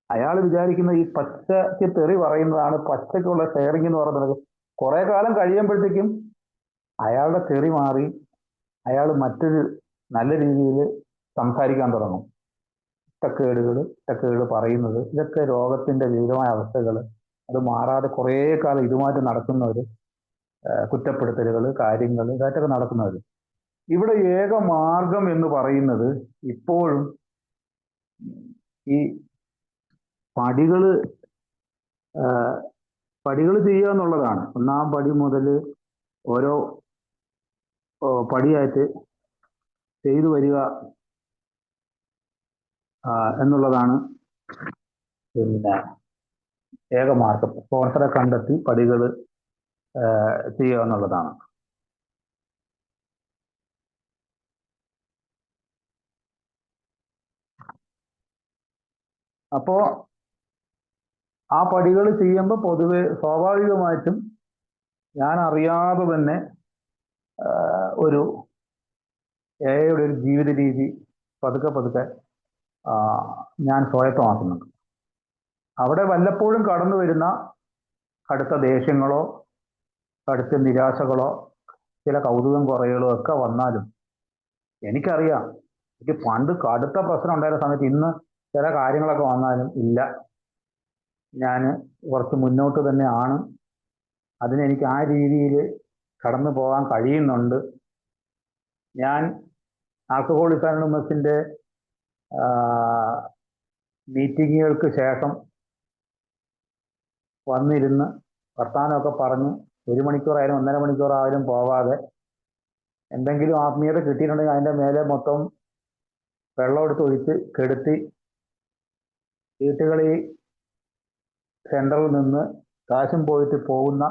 അയാൾ വിചാരിക്കുന്ന ഈ പച്ചയ്ക്ക് തെറി പറയുന്നതാണ് പച്ചയ്ക്കുള്ള ഷെയറിങ് എന്ന് പറയുന്നത്. കുറെ കാലം കഴിയുമ്പോഴത്തേക്കും അയാളുടെ തെറി മാറി അയാൾ മറ്റൊരു നല്ല രീതിയിൽ സംസാരിക്കാൻ തുടങ്ങും. ഇഷ്ടക്കേട് പറയുന്നത്, ഇതൊക്കെ രോഗത്തിന്റെ വിവിധമായ അവസ്ഥകൾ. അത് മാറാതെ കുറേ കാലം ഇതുമായിട്ട് നടക്കുന്നവർ, കുറ്റപ്പെടുത്തലുകൾ, കാര്യങ്ങൾ, ഇതായിട്ടൊക്കെ നടക്കുന്നവർ. ഇവിടെ ഏക മാർഗം എന്ന് പറയുന്നത് ഇപ്പോഴും ഈ പടികള് ചെയ്യുക എന്നുള്ളതാണ്. ഒന്നാം പടി മുതൽ ഓരോ പടിയായിട്ട് ചെയ്തു വരിക എന്നുള്ളതാണ് പിന്നെ ഏകമാർഗം. സ്പോൺസറെ കണ്ടെത്തി പടികൾ ചെയ്യുക എന്നുള്ളതാണ്. അപ്പോ ആ പടികൾ ചെയ്യുമ്പോൾ പൊതുവെ സ്വാഭാവികമായിട്ടും ഞാൻ അറിയാതെ തന്നെ ഒരു എയുടെ ഒരു ജീവിത രീതി പതുക്കെ ഞാൻ സ്വായത്തമാക്കുന്നുണ്ട്. അവിടെ വല്ലപ്പോഴും കടന്നു വരുന്ന കടുത്ത ദേഷ്യങ്ങളോ കടുത്ത നിരാശകളോ ചില കൗതുകം കുറയുകളോ ഒക്കെ വന്നാലും എനിക്കറിയാം, എനിക്ക് പണ്ട് കടുത്ത പ്രശ്നം ഉണ്ടായിരുന്ന സമയത്ത് ഇന്ന് ചില കാര്യങ്ങളൊക്കെ വന്നാലും ഇല്ല, ഞാൻ കുറച്ച് മുന്നോട്ട് തന്നെയാണ്, അതിനെനിക്ക് ആ രീതിയിൽ കടന്നു പോകാൻ കഴിയുന്നുണ്ട്. ഞാൻ ആൽക്കഹോളിക് അനോണിമസിന്റെ മീറ്റിങ്ങുകൾക്ക് ശേഷം വന്നിരുന്ന് വർത്തമാനമൊക്കെ പറഞ്ഞ് 1 മണിക്കൂറായാലും 1.5 മണിക്കൂറായാലും പോവാതെ എന്തെങ്കിലും ആത്മീയത കിട്ടിയിട്ടുണ്ടെങ്കിൽ അതിൻ്റെ മേലെ മൊത്തം വെള്ളം എടുത്ത് ഒഴിച്ച് കെടുത്തി വീട്ടുകളിൽ സെൻറ്ററിൽ നിന്ന് കാശും പോയിട്ട് പോകുന്ന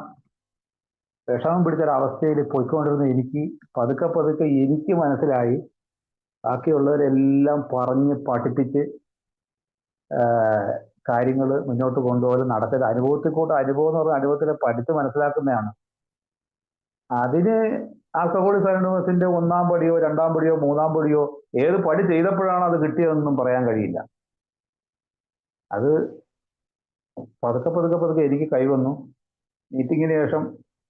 വിഷമം പിടിച്ചൊരവസ്ഥയിൽ പോയിക്കൊണ്ടിരുന്ന എനിക്ക് പതുക്കെ എനിക്ക് മനസ്സിലായി ബാക്കിയുള്ളവരെല്ലാം പറഞ്ഞ് പഠിപ്പിച്ച് കാര്യങ്ങൾ മുന്നോട്ട് കൊണ്ടുപോകലും നടക്കൽ അനുഭവം എന്ന് പറഞ്ഞാൽ അനുഭവത്തിൽ പഠിച്ച് മനസ്സിലാക്കുന്നതാണ്. അതിന് ആൽക്കഹോളിക് അനോണിമസിന്റെ 1-ാം പടിയോ 2-ാം പടിയോ 3-ാം പടിയോ ഏത് പടി ചെയ്തപ്പോഴാണ് അത് കിട്ടിയതെന്നൊന്നും പറയാൻ കഴിയില്ല. അത് പതുക്കെ എനിക്ക് കൈവന്നു. മീറ്റിങ്ങിന് ശേഷം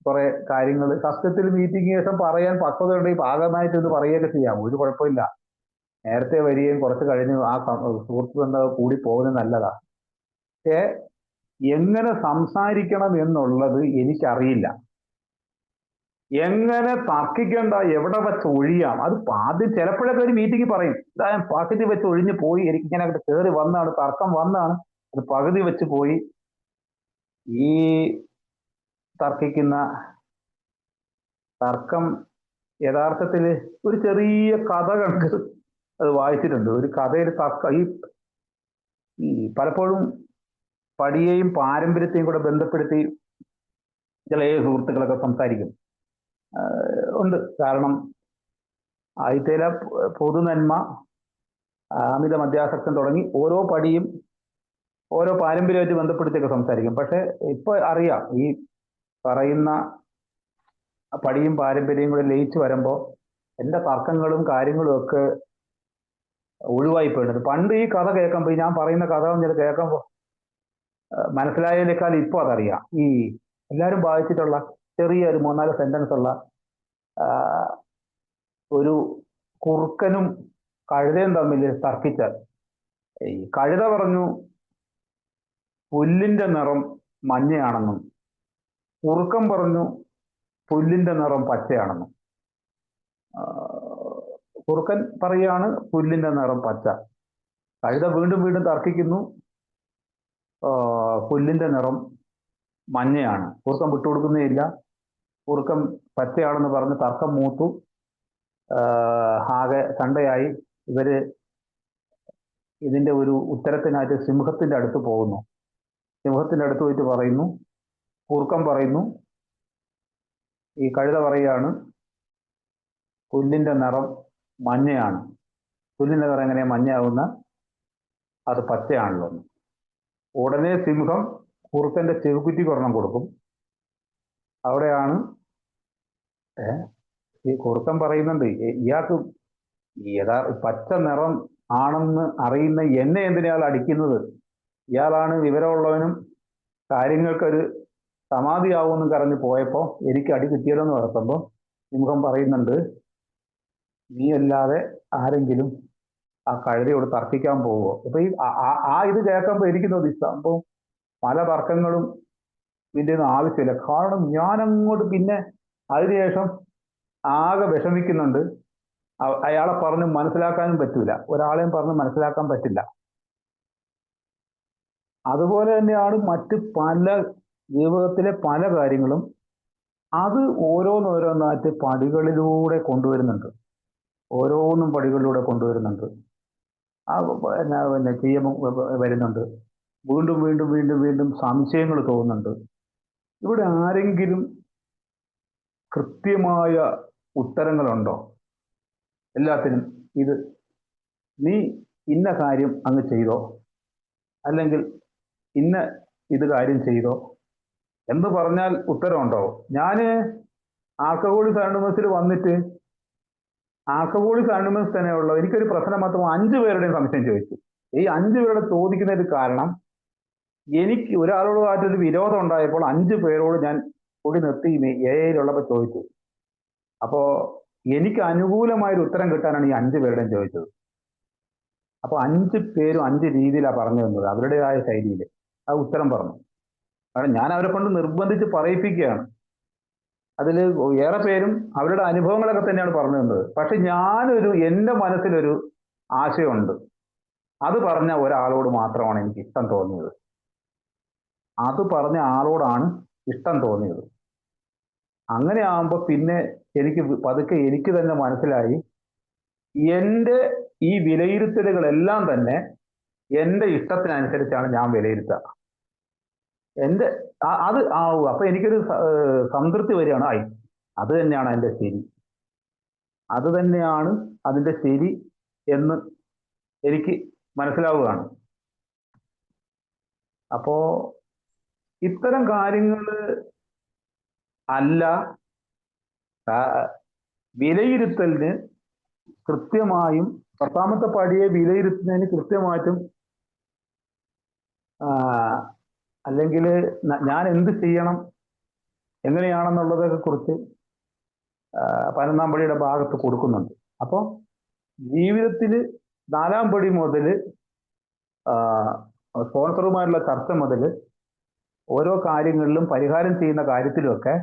കുറെ കാര്യങ്ങൾ സത്യത്തിൽ മീറ്റിങ്ങിന് ശേഷം പറയാൻ പക്വത ഉണ്ടെങ്കിൽ ഭാഗമായിട്ട് ഇത് പറയുകയൊക്കെ ചെയ്യാം, ഒരു കുഴപ്പമില്ല. നേരത്തെ വരികയും കുറച്ച് കഴിഞ്ഞ് ആ സുഹൃത്ത് ബന്ധം കൂടി പോകുന്നത് നല്ലതാ. പക്ഷേ എങ്ങനെ സംസാരിക്കണം എന്നുള്ളത് എനിക്കറിയില്ല. എങ്ങനെ തർക്കിക്കണ്ട, എവിടെ വെച്ച് ഒഴിയാം, അത് ആദ്യം ചിലപ്പോഴൊക്കെ ഒരു മീറ്റിംഗ് പറയും പകുതി വെച്ച് ഒഴിഞ്ഞു പോയി, എനിക്കിങ്ങനെ കയറി വന്നാണ്, തർക്കം വന്നാണ്, അത് പകുതി വെച്ച് പോയി. ഈ തർക്കം യഥാർത്ഥത്തിൽ ഒരു ചെറിയ കഥ കണക്ക് അത് വായിച്ചിട്ടുണ്ട്. ഒരു കഥയിൽ ഈ പലപ്പോഴും പടിയെയും പാരമ്പര്യത്തെയും കൂടെ ബന്ധപ്പെടുത്തി ചില സുഹൃത്തുക്കളൊക്കെ സംസാരിക്കും ഉണ്ട്. കാരണം ആദ്യത്തേല പൊതുനന്മ, അമിത മദ്യാസക്തം തുടങ്ങി ഓരോ പടിയും ഓരോ പാരമ്പര്യമായിട്ട് ബന്ധപ്പെടുത്തിയൊക്കെ സംസാരിക്കും. പക്ഷെ ഇപ്പൊ അറിയാം, ഈ പറയുന്ന പടിയും പാരമ്പര്യവും കൂടെ ലയിച്ചു വരുമ്പോൾ എൻ്റെ തർക്കങ്ങളും കാര്യങ്ങളും ഒക്കെ ഒഴിവായി പോയിട്ടുണ്ട്. പണ്ട് ഈ കഥ കേൾക്കുമ്പോൾ, ഞാൻ പറയുന്ന കഥ കേൾക്കുമ്പോൾ മനസ്സിലായതിനേക്കാൾ ഇപ്പോൾ അതറിയാം. ഈ എല്ലാവരും വായിച്ചിട്ടുള്ള ചെറിയ ഒരു 3-4 സെന്റൻസ് ഉള്ള ഒരു കുറുക്കനും കഴുതയും തമ്മിൽ തർക്കിച്ച, ഈ കഴുത പറഞ്ഞു പുല്ലിന്റെ നിറം മഞ്ഞയാണെന്നും കുറുക്കൻ പറഞ്ഞു പുല്ലിന്റെ നിറം പച്ചയാണെന്നും. കുറുക്കൻ പറയുകയാണ് പുല്ലിന്റെ നിറം പച്ച. കഴുത വീണ്ടും തർക്കിക്കുന്നു, പുല്ലിന്റെ നിറം മഞ്ഞയാണ്. കുറുക്കൻ വിട്ടുകൊടുക്കുന്നേയില്ല. കുറുക്കൻ പച്ചയാണെന്ന് പറഞ്ഞ് തർക്കം മൂത്തു, ആകെ സണ്ടയായി. ഇതിന്റെ ഒരു ഉത്തരത്തിനായിട്ട് സിംഹത്തിന്റെ അടുത്ത് പോകുന്നു. സിംഹത്തിന്റെ അടുത്ത് പോയിട്ട് പറയുന്നു, കുറുക്കൻ പറയുന്നു, ഈ കഴുത പറയുകയാണ് പുല്ലിന്റെ നിറം മഞ്ഞയാണ്. പുല്ലിന്റെ നിറം എങ്ങനെയാ മഞ്ഞയാവുന്ന, അത് പച്ചയാണല്ലോ. ഉടനെ സിംഹം കുറുക്കന്റെ ചെവിക്കുറ്റി ഒരെണ്ണം കൊടുക്കും. അവിടെയാണ് ഈ കുറുക്കൻ പറയുന്നുണ്ട്, ഇയാൾക്ക് പച്ച നിറം ആണെന്ന് അറിയുന്ന എന്നെ എന്തിനാൾ അടിക്കുന്നത്, ഇയാളാണ് വിവരമുള്ളവനും കാര്യങ്ങൾക്കൊരു സമാധിയാവുമെന്ന് കറഞ്ഞ് പോയപ്പോൾ എനിക്ക് അടി കിട്ടിയതെന്ന് ഓർക്കുമ്പോൾ സിംഹം പറയുന്നുണ്ട്, നീ അല്ലാതെ ആരെങ്കിലും ആ കഴുതയോട് തർക്കിക്കാൻ പോവുമോ? ഇപ്പൊ ഈ ഇത് കേൾക്കുമ്പോൾ എനിക്ക് തോന്നി സംഭവം പല തർക്കങ്ങളും ഇതിന്റെ ഒന്നും ആവശ്യമില്ല. കാരണം ഞാൻ അങ്ങോട്ട് പിന്നെ അതിനുശേഷം ആകെ വിഷമിക്കുന്നുണ്ട്. അയാളെ പറഞ്ഞ് മനസ്സിലാക്കാനും പറ്റൂല, ഒരാളെയും പറഞ്ഞ് മനസ്സിലാക്കാൻ പറ്റില്ല. അതുപോലെ തന്നെയാണ് മറ്റ് പല ജീവിതത്തിലെ പല കാര്യങ്ങളും. അത് ഓരോന്നോരോന്നായിട്ട് പടികളിലൂടെ കൊണ്ടുവരുന്നുണ്ട്, ഓരോന്നും പടികളിലൂടെ കൊണ്ടുവരുന്നുണ്ട്. ആ പിന്നെ ചെയ്യുമ്പോൾ വരുന്നുണ്ട്, വീണ്ടും വീണ്ടും വീണ്ടും വീണ്ടും സംശയങ്ങൾ തോന്നുന്നുണ്ട്. ഇവിടെ ആരെങ്കിലും കൃത്യമായ ഉത്തരങ്ങളുണ്ടോ എല്ലാത്തിനും? ഇത് നീ ഇന്ന കാര്യം അങ്ങ് ചെയ്തോ, അല്ലെങ്കിൽ ഇന്ന ഇത് കാര്യം ചെയ്തോ എന്ന് പറഞ്ഞാൽ ഉത്തരവുണ്ടോ? ഞാന് ആർക്കഹോളിക് അനോണിമസിൽ വന്നിട്ട് ആൽക്കഹോളിക് അനോണിമസ് തന്നെയുള്ള എനിക്കൊരു പ്രശ്നം മാത്രം 5 പേരുടെയും സംശയം ചോദിച്ചു. ഈ 5 പേരുടെ ചോദിക്കുന്നതിന് കാരണം എനിക്ക് ഒരാളോടുമായിട്ടൊരു വിരോധം ഉണ്ടായപ്പോൾ 5 പേരോട് ഞാൻ കൂടി നിർത്തി എയിലുള്ളപ്പോൾ ചോദിച്ചു. അപ്പോ എനിക്ക് അനുകൂലമായൊരു ഉത്തരം കിട്ടാനാണ് ഈ 5 പേരുടെയും ചോദിച്ചത്. അപ്പൊ 5 പേരും 5 രീതിയിലാണ് പറഞ്ഞു തന്നത്, അവരുടേതായ ശൈലിയിൽ ആ ഉത്തരം പറഞ്ഞു. കാരണം ഞാൻ അവരെ കൊണ്ട് നിർബന്ധിച്ച് പറയിപ്പിക്കുകയാണ്. അതിൽ ഏറെ പേരും അവരുടെ അനുഭവങ്ങളൊക്കെ തന്നെയാണ് പറഞ്ഞു തന്നത്. പക്ഷെ എൻ്റെ മനസ്സിലൊരു ആശയമുണ്ട്, അത് പറഞ്ഞ ഒരാളോട് മാത്രമാണ് എനിക്ക് ഇഷ്ടം തോന്നിയത്. അത് പറഞ്ഞ ആളോടാണ് ഇഷ്ടം തോന്നിയത്. അങ്ങനെ ആകുമ്പോൾ പിന്നെ എനിക്ക് പതുക്കെ എനിക്ക് തന്നെ മനസ്സിലായി, എൻ്റെ ഈ വിലയിരുത്തലുകളെല്ലാം തന്നെ എൻ്റെ ഇഷ്ടത്തിനനുസരിച്ചാണ് ഞാൻ വിലയിരുത്തുക. എൻ്റെ അത് അപ്പൊ എനിക്കൊരു സംതൃപ്തി വരികയാണ്. അത് തന്നെയാണ് എൻ്റെ ശരി, അത് തന്നെയാണ് അതിൻ്റെ ശരി എന്ന് എനിക്ക് മനസ്സിലാവുകയാണ്. അപ്പോ ഇത്തരം കാര്യങ്ങൾ അല്ല വിലയിരുത്തലിന് കൃത്യമായും 10ാമത്തെ പടിയെ വിലയിരുത്തുന്നതിന് കൃത്യമായിട്ടും അല്ലെങ്കിൽ ഞാൻ എന്ത് ചെയ്യണം എങ്ങനെയാണെന്നുള്ളതൊക്കെ കുറിച്ച് 11ാം പടിയുടെ ഭാഗത്ത് കൊടുക്കുന്നുണ്ട്. അപ്പോൾ ജീവിതത്തിൽ 4ാം പടി മുതൽ സ്പോൺസറുമായിട്ടുള്ള ചർച്ച മുതൽ ഓരോ കാര്യങ്ങളിലും പരിഹാരം ചെയ്യുന്ന കാര്യത്തിലുമൊക്കെ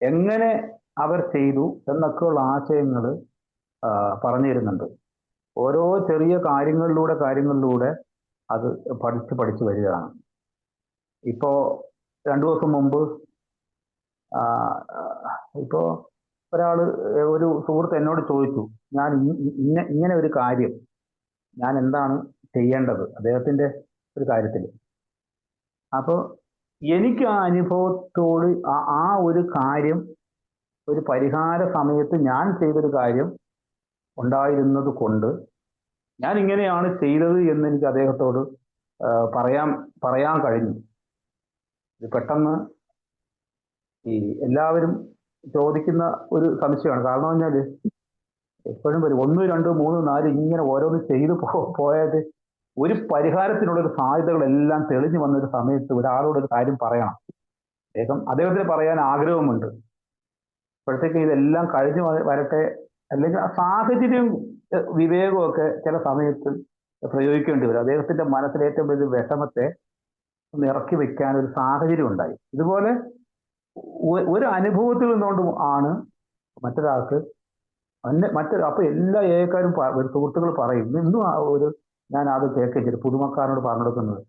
എങ്ങനെ അവർ ചെയ്തു എന്നൊക്കെയുള്ള ആശയങ്ങൾ പറഞ്ഞു തരുന്നുണ്ട്. ഓരോ ചെറിയ കാര്യങ്ങളിലൂടെ അത് പഠിച്ച് വരികയാണ്. ഇപ്പോ 2 ദിവസം മുമ്പ് ഇപ്പോ ഒരു സുഹൃത്ത് എന്നോട് ചോദിച്ചു, ഞാൻ ഇങ്ങനെ ഒരു കാര്യം ഞാൻ എന്താണ് ചെയ്യേണ്ടത് അദ്ദേഹത്തിന്റെ ഒരു കാര്യത്തിൽ. അപ്പോൾ എനിക്ക് ആ അനുഭവത്തോട് ആ ഒരു കാര്യം, ഒരു പരിഹാര സമയത്ത് ഞാൻ ചെയ്തൊരു കാര്യം ഉണ്ടായിരുന്നത് കൊണ്ട് ഞാൻ ഇങ്ങനെയാണ് ചെയ്തത് എന്ന് എനിക്ക് അദ്ദേഹത്തോട് പറയാൻ കഴിഞ്ഞു. ഇത് പെട്ടെന്ന് ഈ എല്ലാവരും ചോദിക്കുന്ന ഒരു സംശയമാണ്. കാരണം പറഞ്ഞാല് എപ്പോഴും വരും 1, 2, 3, 4 ഇങ്ങനെ ഓരോന്ന് ചെയ്തു പോയത് ഒരു പരിഹാരത്തിനുള്ള ഒരു സാധ്യതകളെല്ലാം തെളിഞ്ഞു വന്നൊരു സമയത്ത് ഒരാളോട് ഒരു കാര്യം പറയണം. അദ്ദേഹത്തിന് പറയാൻ ആഗ്രഹമുണ്ട്. അപ്പോഴത്തേക്ക് ഇതെല്ലാം കഴിഞ്ഞു വരട്ടെ, അല്ലെങ്കിൽ ആ സാഹചര്യം വിവേകമൊക്കെ ചില സമയത്ത് പ്രയോഗിക്കേണ്ടി വരും. അദ്ദേഹത്തിന്റെ മനസ്സിൽ ഏറ്റവും വലിയ വിഷമത്തെ ഒന്ന് ഇറക്കി വെക്കാൻ ഒരു സാഹചര്യം ഉണ്ടായി. ഇതുപോലെ ഒരു അനുഭവത്തിൽ നിന്നുകൊണ്ട് ആണ് മറ്റൊരാൾക്ക് അപ്പൊ എല്ലാ ഏക്കാരും സുഹൃത്തുക്കൾ പറയും, ഇന്നും ഞാൻ അത് കേൾക്കില്ല പുതുമക്കാരോട് പറഞ്ഞു കൊടുക്കുന്നത്,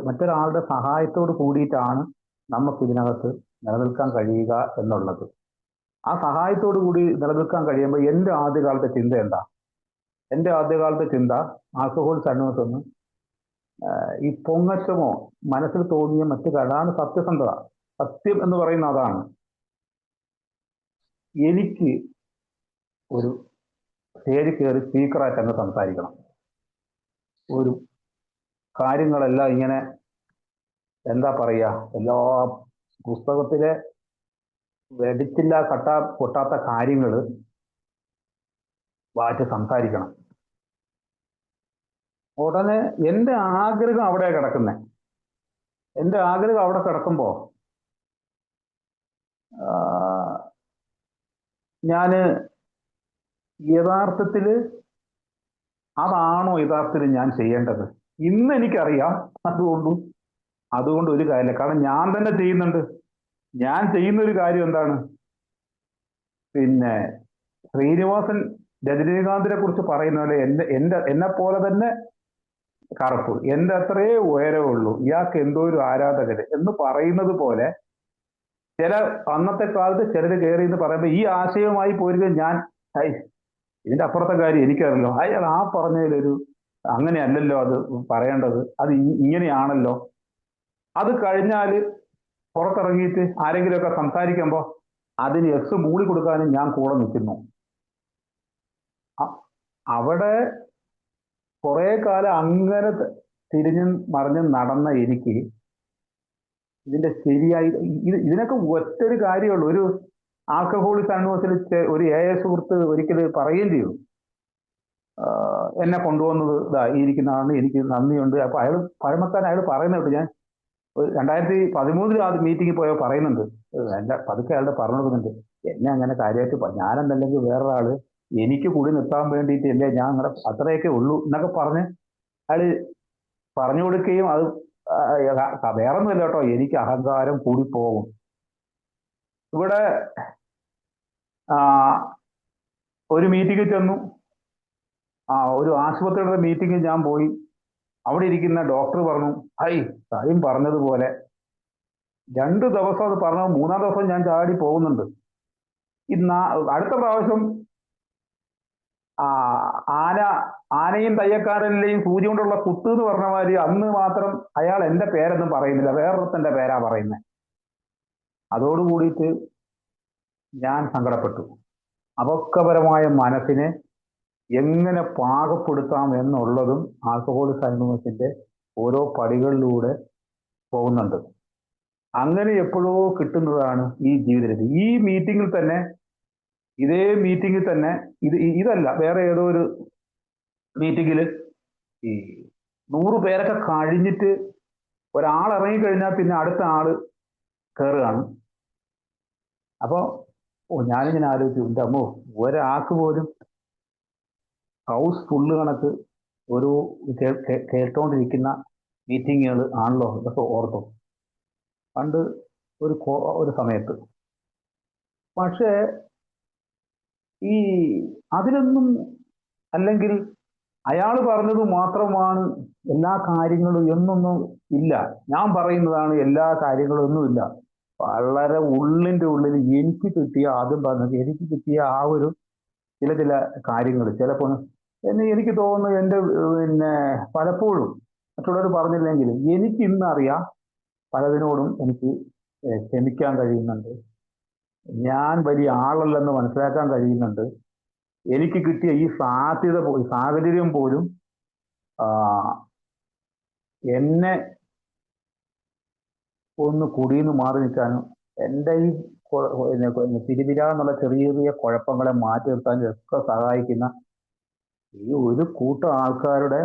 മറ്റൊരാളുടെ സഹായത്തോട് കൂടിയിട്ടാണ് നമുക്ക് ഇതിനകത്ത് നിലനിൽക്കാൻ കഴിയുക എന്നുള്ളത്. ആ സഹായത്തോടു കൂടി നിലനിൽക്കാൻ കഴിയുമ്പോൾ എൻ്റെ ആദ്യകാലത്തെ ചിന്ത എന്താ? എൻ്റെ ആദ്യകാലത്തെ ചിന്ത ആൽക്കഹോളിക് അനോണിമസ് ഒന്ന് ഈ പൊങ്ങച്ചമോ മനസ്സിൽ തോന്നിയ മറ്റു അതാണ് സത്യസന്ധത. സത്യം എന്ന് പറയുന്ന അതാണ്. എനിക്ക് ഒരു സ്റ്റേജിൽ കയറി സ്പീക്കറായിട്ട് അങ്ങ് സംസാരിക്കണം. ഒരു കാര്യങ്ങളെല്ലാം ഇങ്ങനെ എന്താ പറയുക, എല്ലാ പുസ്തകത്തിലെ വെടിച്ചില്ല പൊട്ടാത്ത കാര്യങ്ങൾ വായിച്ച് സംസാരിക്കണം. ഉടനെ എൻ്റെ ആഗ്രഹം അവിടെ കിടക്കുന്നേ. എൻ്റെ ആഗ്രഹം അവിടെ കിടക്കുമ്പോ ഞാന് യഥാർത്ഥത്തില് അതാണോ യഥാർത്ഥത്തിൽ ഞാൻ ചെയ്യേണ്ടത്? ഇന്ന് എനിക്കറിയാം. അതുകൊണ്ട് അതുകൊണ്ട് ഒരു കാര്യമില്ല. കാരണം ഞാൻ തന്നെ ചെയ്യുന്നുണ്ട്. ഞാൻ ചെയ്യുന്ന ഒരു കാര്യം എന്താണ്? പിന്നെ ശ്രീനിവാസൻ രജനീകാന്തിനെ കുറിച്ച് പറയുന്ന പോലെ എന്നെ പോലെ തന്നെ കറുപ്പ്, എന്റെ അത്രേ ഉയരമേ ഉള്ളൂ, ഇയാൾക്ക് എന്തോ ഒരു ആരാധകര് എന്ന് പറയുന്നത് പോലെ ചില അന്നത്തെ കാലത്ത് ചിലര് കയറി എന്ന് പറയുമ്പോൾ ഈ ആശയവുമായി പോരുക ഞാൻ ഇതിന്റെ അപ്പുറത്തെ കാര്യം എനിക്കറിയല്ലോ, അയാൾ ആ പറഞ്ഞതിലൊരു അങ്ങനെയല്ലല്ലോ അത് പറയേണ്ടത്, അത് ഇങ്ങനെയാണല്ലോ. അത് കഴിഞ്ഞാല് പുറത്തിറങ്ങിയിട്ട് ആരെങ്കിലുമൊക്കെ സംസാരിക്കുമ്പോ അതിന് എക്സ് മൂളി കൊടുക്കാനും ഞാൻ കൂടെ നിൽക്കുന്നു. അവിടെ കുറെ കാലം അങ്ങനെ തിരിഞ്ഞും മറിഞ്ഞും നടന്ന എനിക്ക് ഇതിന്റെ ശരിയായി ഇതിനൊക്കെ ഒറ്റൊരു കാര്യമുള്ളൂ. ഒരു ആൽക്കഹോളിക് അന്വേഷണത്തിൽ ഒരു സുഹൃത്ത് ഒരിക്കൽ പറയുകയും ചെയ്തു, എന്നെ കൊണ്ടുവന്നത് ഇതാ ഇരിക്കുന്നതാണ്, എനിക്ക് നന്ദിയുണ്ട്. അപ്പൊ അയാൾ പഴമക്കാരൻ, അയാൾ പറയുന്നുണ്ട്, ഞാൻ 2013 ആ മീറ്റിങ്ങിൽ പോയോ പറയുന്നുണ്ട്, എന്റെ പതുക്കെ അയാളുടെ പറഞ്ഞു കൊടുക്കുന്നുണ്ട്, എന്നെ അങ്ങനെ കാര്യമായിട്ട് ഞാനെന്നല്ലെങ്കിൽ വേറൊരാള് എനിക്ക് കൂടി നിർത്താൻ വേണ്ടിയിട്ട് അല്ലേ ഞാൻ അങ്ങനെ അത്രയൊക്കെ ഉള്ളൂ എന്നൊക്കെ പറഞ്ഞ് അയാള് പറഞ്ഞു കൊടുക്കുകയും അത് വേറൊന്നുമില്ല കേട്ടോ, എനിക്ക് അഹങ്കാരം കൂടി പോകും. ഇവിടെ ഒരു മീറ്റിംഗിൽ ചെന്നു, ഒരു ആശുപത്രിയുടെ മീറ്റിംഗിൽ ഞാൻ പോയി. അവിടെ ഇരിക്കുന്ന ഡോക്ടർ പറഞ്ഞു, സായും പറഞ്ഞതുപോലെ 2 ദിവസം അത് പറഞ്ഞു, 3-ാം ദിവസം ഞാൻ ചാടി പോകുന്നുണ്ട്. അടുത്ത പ്രാവശ്യം ആനയും തയ്യക്കാരനിലെയും സൂചി കൊണ്ടുള്ള കുത്ത് എന്ന് പറഞ്ഞ മാതിരി അന്ന് മാത്രം അയാൾ എന്റെ പേരൊന്നും പറയുന്നില്ല, വേറൊരുത്തന്റെ പേരാ പറയുന്നത്. അതോടുകൂടിയിട്ട് ഞാൻ സങ്കടപ്പെട്ടു. അപക്വപരമായ മനസ്സിനെ എങ്ങനെ പാകപ്പെടുത്താം എന്നുള്ളതും ആൽക്കഹോളിക് അനോണിമസിന്റെ ഓരോ പടികളിലൂടെ പോകുന്നുണ്ട്. അങ്ങനെ എപ്പോഴോ കിട്ടുന്നതാണ് ഈ ജീവിതത്തിൽ. ഈ മീറ്റിങ്ങിൽ തന്നെ, ഇതേ മീറ്റിങ്ങിൽ തന്നെ, ഇതല്ല വേറെ ഏതോ ഒരു മീറ്റിങ്ങില് ഈ 100 പേരൊക്കെ കഴിഞ്ഞിട്ട് ഒരാൾ ഇറങ്ങിക്കഴിഞ്ഞാൽ പിന്നെ അടുത്ത ആള് കയറുകയാണ്. അപ്പോ ഞാനിങ്ങനെ ആലോചിച്ചു, എൻ്റെ അമ്മോ, ഒരാൾക്ക് പോലും ഹൗസ് ഫുള്ള് കണക്ക് ഒരു കേട്ടോണ്ടിരിക്കുന്ന മീറ്റിങ്ങുകൾ ആണല്ലോ ഇതൊക്കെ ഓർത്തു പണ്ട് ഒരു സമയത്ത്. പക്ഷേ ഈ അതിലൊന്നും, അല്ലെങ്കിൽ അയാൾ പറഞ്ഞത് മാത്രമാണ് എല്ലാ കാര്യങ്ങളും എന്നൊന്നും ഇല്ല, ഞാൻ പറയുന്നതാണ് എല്ലാ കാര്യങ്ങളും ഒന്നുമില്ല. വളരെ ഉള്ളിൻ്റെ ഉള്ളിൽ എനിക്ക് കിട്ടിയ, ആദ്യം പറഞ്ഞത് എനിക്ക് കിട്ടിയ ആ ഒരു ചില കാര്യങ്ങൾ ചിലപ്പോൾ എനിക്ക് തോന്നുന്നു എൻ്റെ പലപ്പോഴും മറ്റുള്ളവർ പറഞ്ഞില്ലെങ്കിലും എനിക്ക് ഇന്നറിയാം, പലതിനോടും എനിക്ക് ക്ഷമിക്കാൻ കഴിയുന്നുണ്ട്, ഞാൻ വലിയ ആളല്ലെന്ന് മനസ്സിലാക്കാൻ കഴിയുന്നുണ്ട്. എനിക്ക് കിട്ടിയ ഈ സാഹചര്യം പോലും എന്നെ ഒന്ന് കുടിയിൽ നിന്ന് മാറി നിൽക്കാനും എൻ്റെ ഈ തിരുവിര എന്നുള്ള ചെറിയ ചെറിയ കുഴപ്പങ്ങളെ മാറ്റി നിർത്താനും ഒക്കെ സഹായിക്കുന്ന ഈ ഒരു കൂട്ടം ആൾക്കാരുടെ,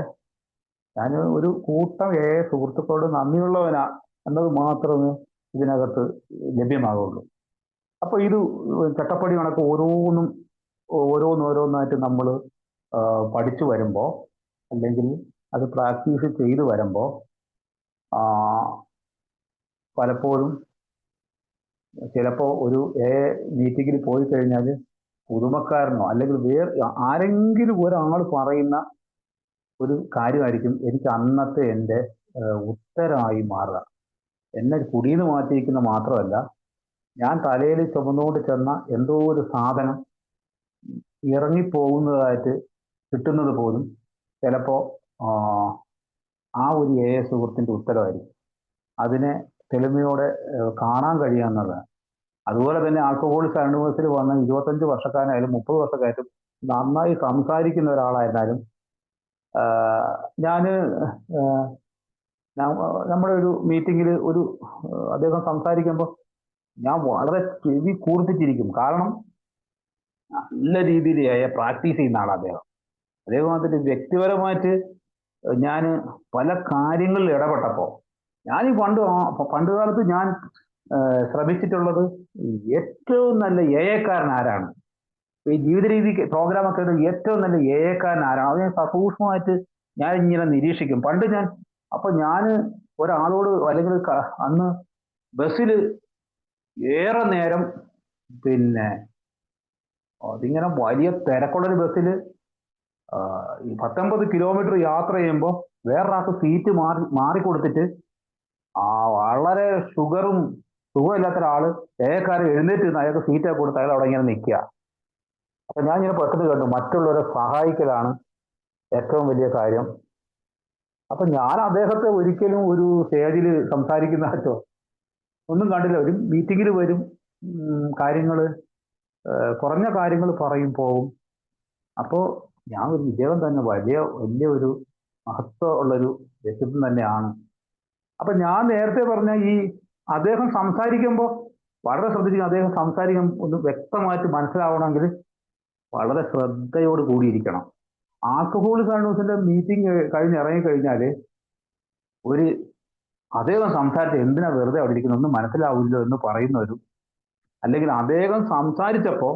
ഞാൻ ഒരു കൂട്ടം സുഹൃത്തുക്കളോട് നന്ദിയുള്ളവനാ എന്നത് മാത്രമേ ഇതിനകത്ത് ലഭ്യമാകുള്ളൂ. അപ്പൊ ഇത് ചട്ടപ്പടി കണക്ക് ഓരോന്നോരോന്നായിട്ട് നമ്മൾ പഠിച്ചു വരുമ്പോൾ, അല്ലെങ്കിൽ അത് പ്രാക്ടീസ് ചെയ്തു വരുമ്പോൾ പലപ്പോഴും ചിലപ്പോൾ ഒരു മീറ്റിങ്ങിൽ പോയി കഴിഞ്ഞാൽ പുതുമക്കാരനോ അല്ലെങ്കിൽ ആരെങ്കിലും ഒരാൾ പറയുന്ന ഒരു കാര്യമായിരിക്കും എനിക്ക് അന്നത്തെ എൻ്റെ ഉത്തരമായി മാറുക. എന്നെ കുടിയിൽ നിന്ന് മാറ്റിയിരിക്കുന്ന മാത്രമല്ല, ഞാൻ തലയിൽ ചുമന്നുകൊണ്ട് ചെന്ന എന്തോ ഒരു സാധനം ഇറങ്ങിപ്പോകുന്നതായിട്ട് കിട്ടുന്നത് പോലും ചിലപ്പോൾ ആ ഒരു സുഹൃത്തിൻ്റെ ഉത്തരവായിരിക്കും. അതിനെ തെളിമയോടെ കാണാൻ കഴിയാന്നുള്ളതാണ്. അതുപോലെ തന്നെ ആൽക്കഹോളിക് അനോണിമസിൽ വന്ന 25 വർഷക്കാരനായാലും 30 വർഷക്കാരും നന്നായി സംസാരിക്കുന്ന ഒരാളായിരുന്നാലും, നമ്മുടെ ഒരു മീറ്റിങ്ങിൽ അദ്ദേഹം സംസാരിക്കുമ്പോൾ ഞാൻ വളരെ ചെവി കൂർപ്പിച്ചിരിക്കും. കാരണം നല്ല രീതിയിൽ പ്രാക്ടീസ് ചെയ്യുന്ന ആളാണ് അദ്ദേഹം അതിന് വ്യക്തിപരമായിട്ട് ഞാൻ പല കാര്യങ്ങളിൽ ഇടപെട്ടപ്പോൾ, ഞാൻ ഈ പണ്ട് കാലത്ത് ഞാൻ ശ്രമിച്ചിട്ടുള്ളത് ഏറ്റവും നല്ല കാരൻ ആരാണ്, ഈ ജീവിത രീതി പ്രോഗ്രാമൊക്കെ ഏറ്റവും നല്ല ഏക്കാരൻ ആരാണ് അത് ഞാൻ സസൂക്ഷ്മമായിട്ട് ഞാൻ ഇങ്ങനെ നിരീക്ഷിക്കും. പണ്ട് ഞാൻ ഒരാളോട് അല്ലെങ്കിൽ അന്ന് ബസ്സിൽ ഏറെ നേരം പിന്നെ അതിങ്ങനെ വലിയ തിരക്കുള്ളൊരു ബസ്സിൽ ഈ 19 കിലോമീറ്റർ യാത്ര ചെയ്യുമ്പോൾ വേറൊരാൾക്ക് സീറ്റ് മാറിക്കൊടുത്തിട്ട് വളരെ സുഖമില്ലാത്ത ഒരാള് ഏകാരം എഴുന്നേറ്റ് നിന്ന് അയാൾക്ക് സീറ്റൊക്കെ കൊടുത്ത് അയാൾ അവിടെ ഇങ്ങനെ നിൽക്കുക. അപ്പൊ ഞാൻ ഇങ്ങനെ പെട്ടെന്ന് കണ്ടു മറ്റുള്ളവരെ സഹായിക്കലാണ് ഏറ്റവും വലിയ കാര്യം. അപ്പൊ ഞാൻ അദ്ദേഹത്തെ ഒരിക്കലും ഒരു സ്റ്റേജിൽ സംസാരിക്കുന്നതായിട്ടോ ഒന്നും കണ്ടില്ല. ഒരു മീറ്റിങ്ങിൽ വരും, കാര്യങ്ങള് കുറഞ്ഞ കാര്യങ്ങൾ പറയും, പോവും. അപ്പോ ഞാൻ ഒരു ഇദ്ദേഹം തന്നെ വലിയ ഒരു മഹത്വം ഉള്ളൊരു വ്യക്തിത്വം തന്നെയാണ്. അപ്പൊ ഞാൻ നേരത്തെ പറഞ്ഞ ഈ അദ്ദേഹം സംസാരിക്കുമ്പോൾ വളരെ ശ്രദ്ധിക്കുക. അദ്ദേഹം സംസാരിക്കുമ്പോൾ ഒന്ന് വ്യക്തമായിട്ട് മനസ്സിലാവണമെങ്കിൽ വളരെ ശ്രദ്ധയോട് കൂടിയിരിക്കണം. ആൽക്കഹോളിക് അനോണിമസിന്റെ മീറ്റിംഗ് ഇറങ്ങിക്കഴിഞ്ഞാല് അദ്ദേഹം സംസാരിച്ച എന്തിനാ വെറുതെ അവിടെ ഇരിക്കുന്നത്, ഒന്നും മനസ്സിലാവില്ലോ എന്ന് പറയുന്നവരും, അല്ലെങ്കിൽ അദ്ദേഹം സംസാരിച്ചപ്പോ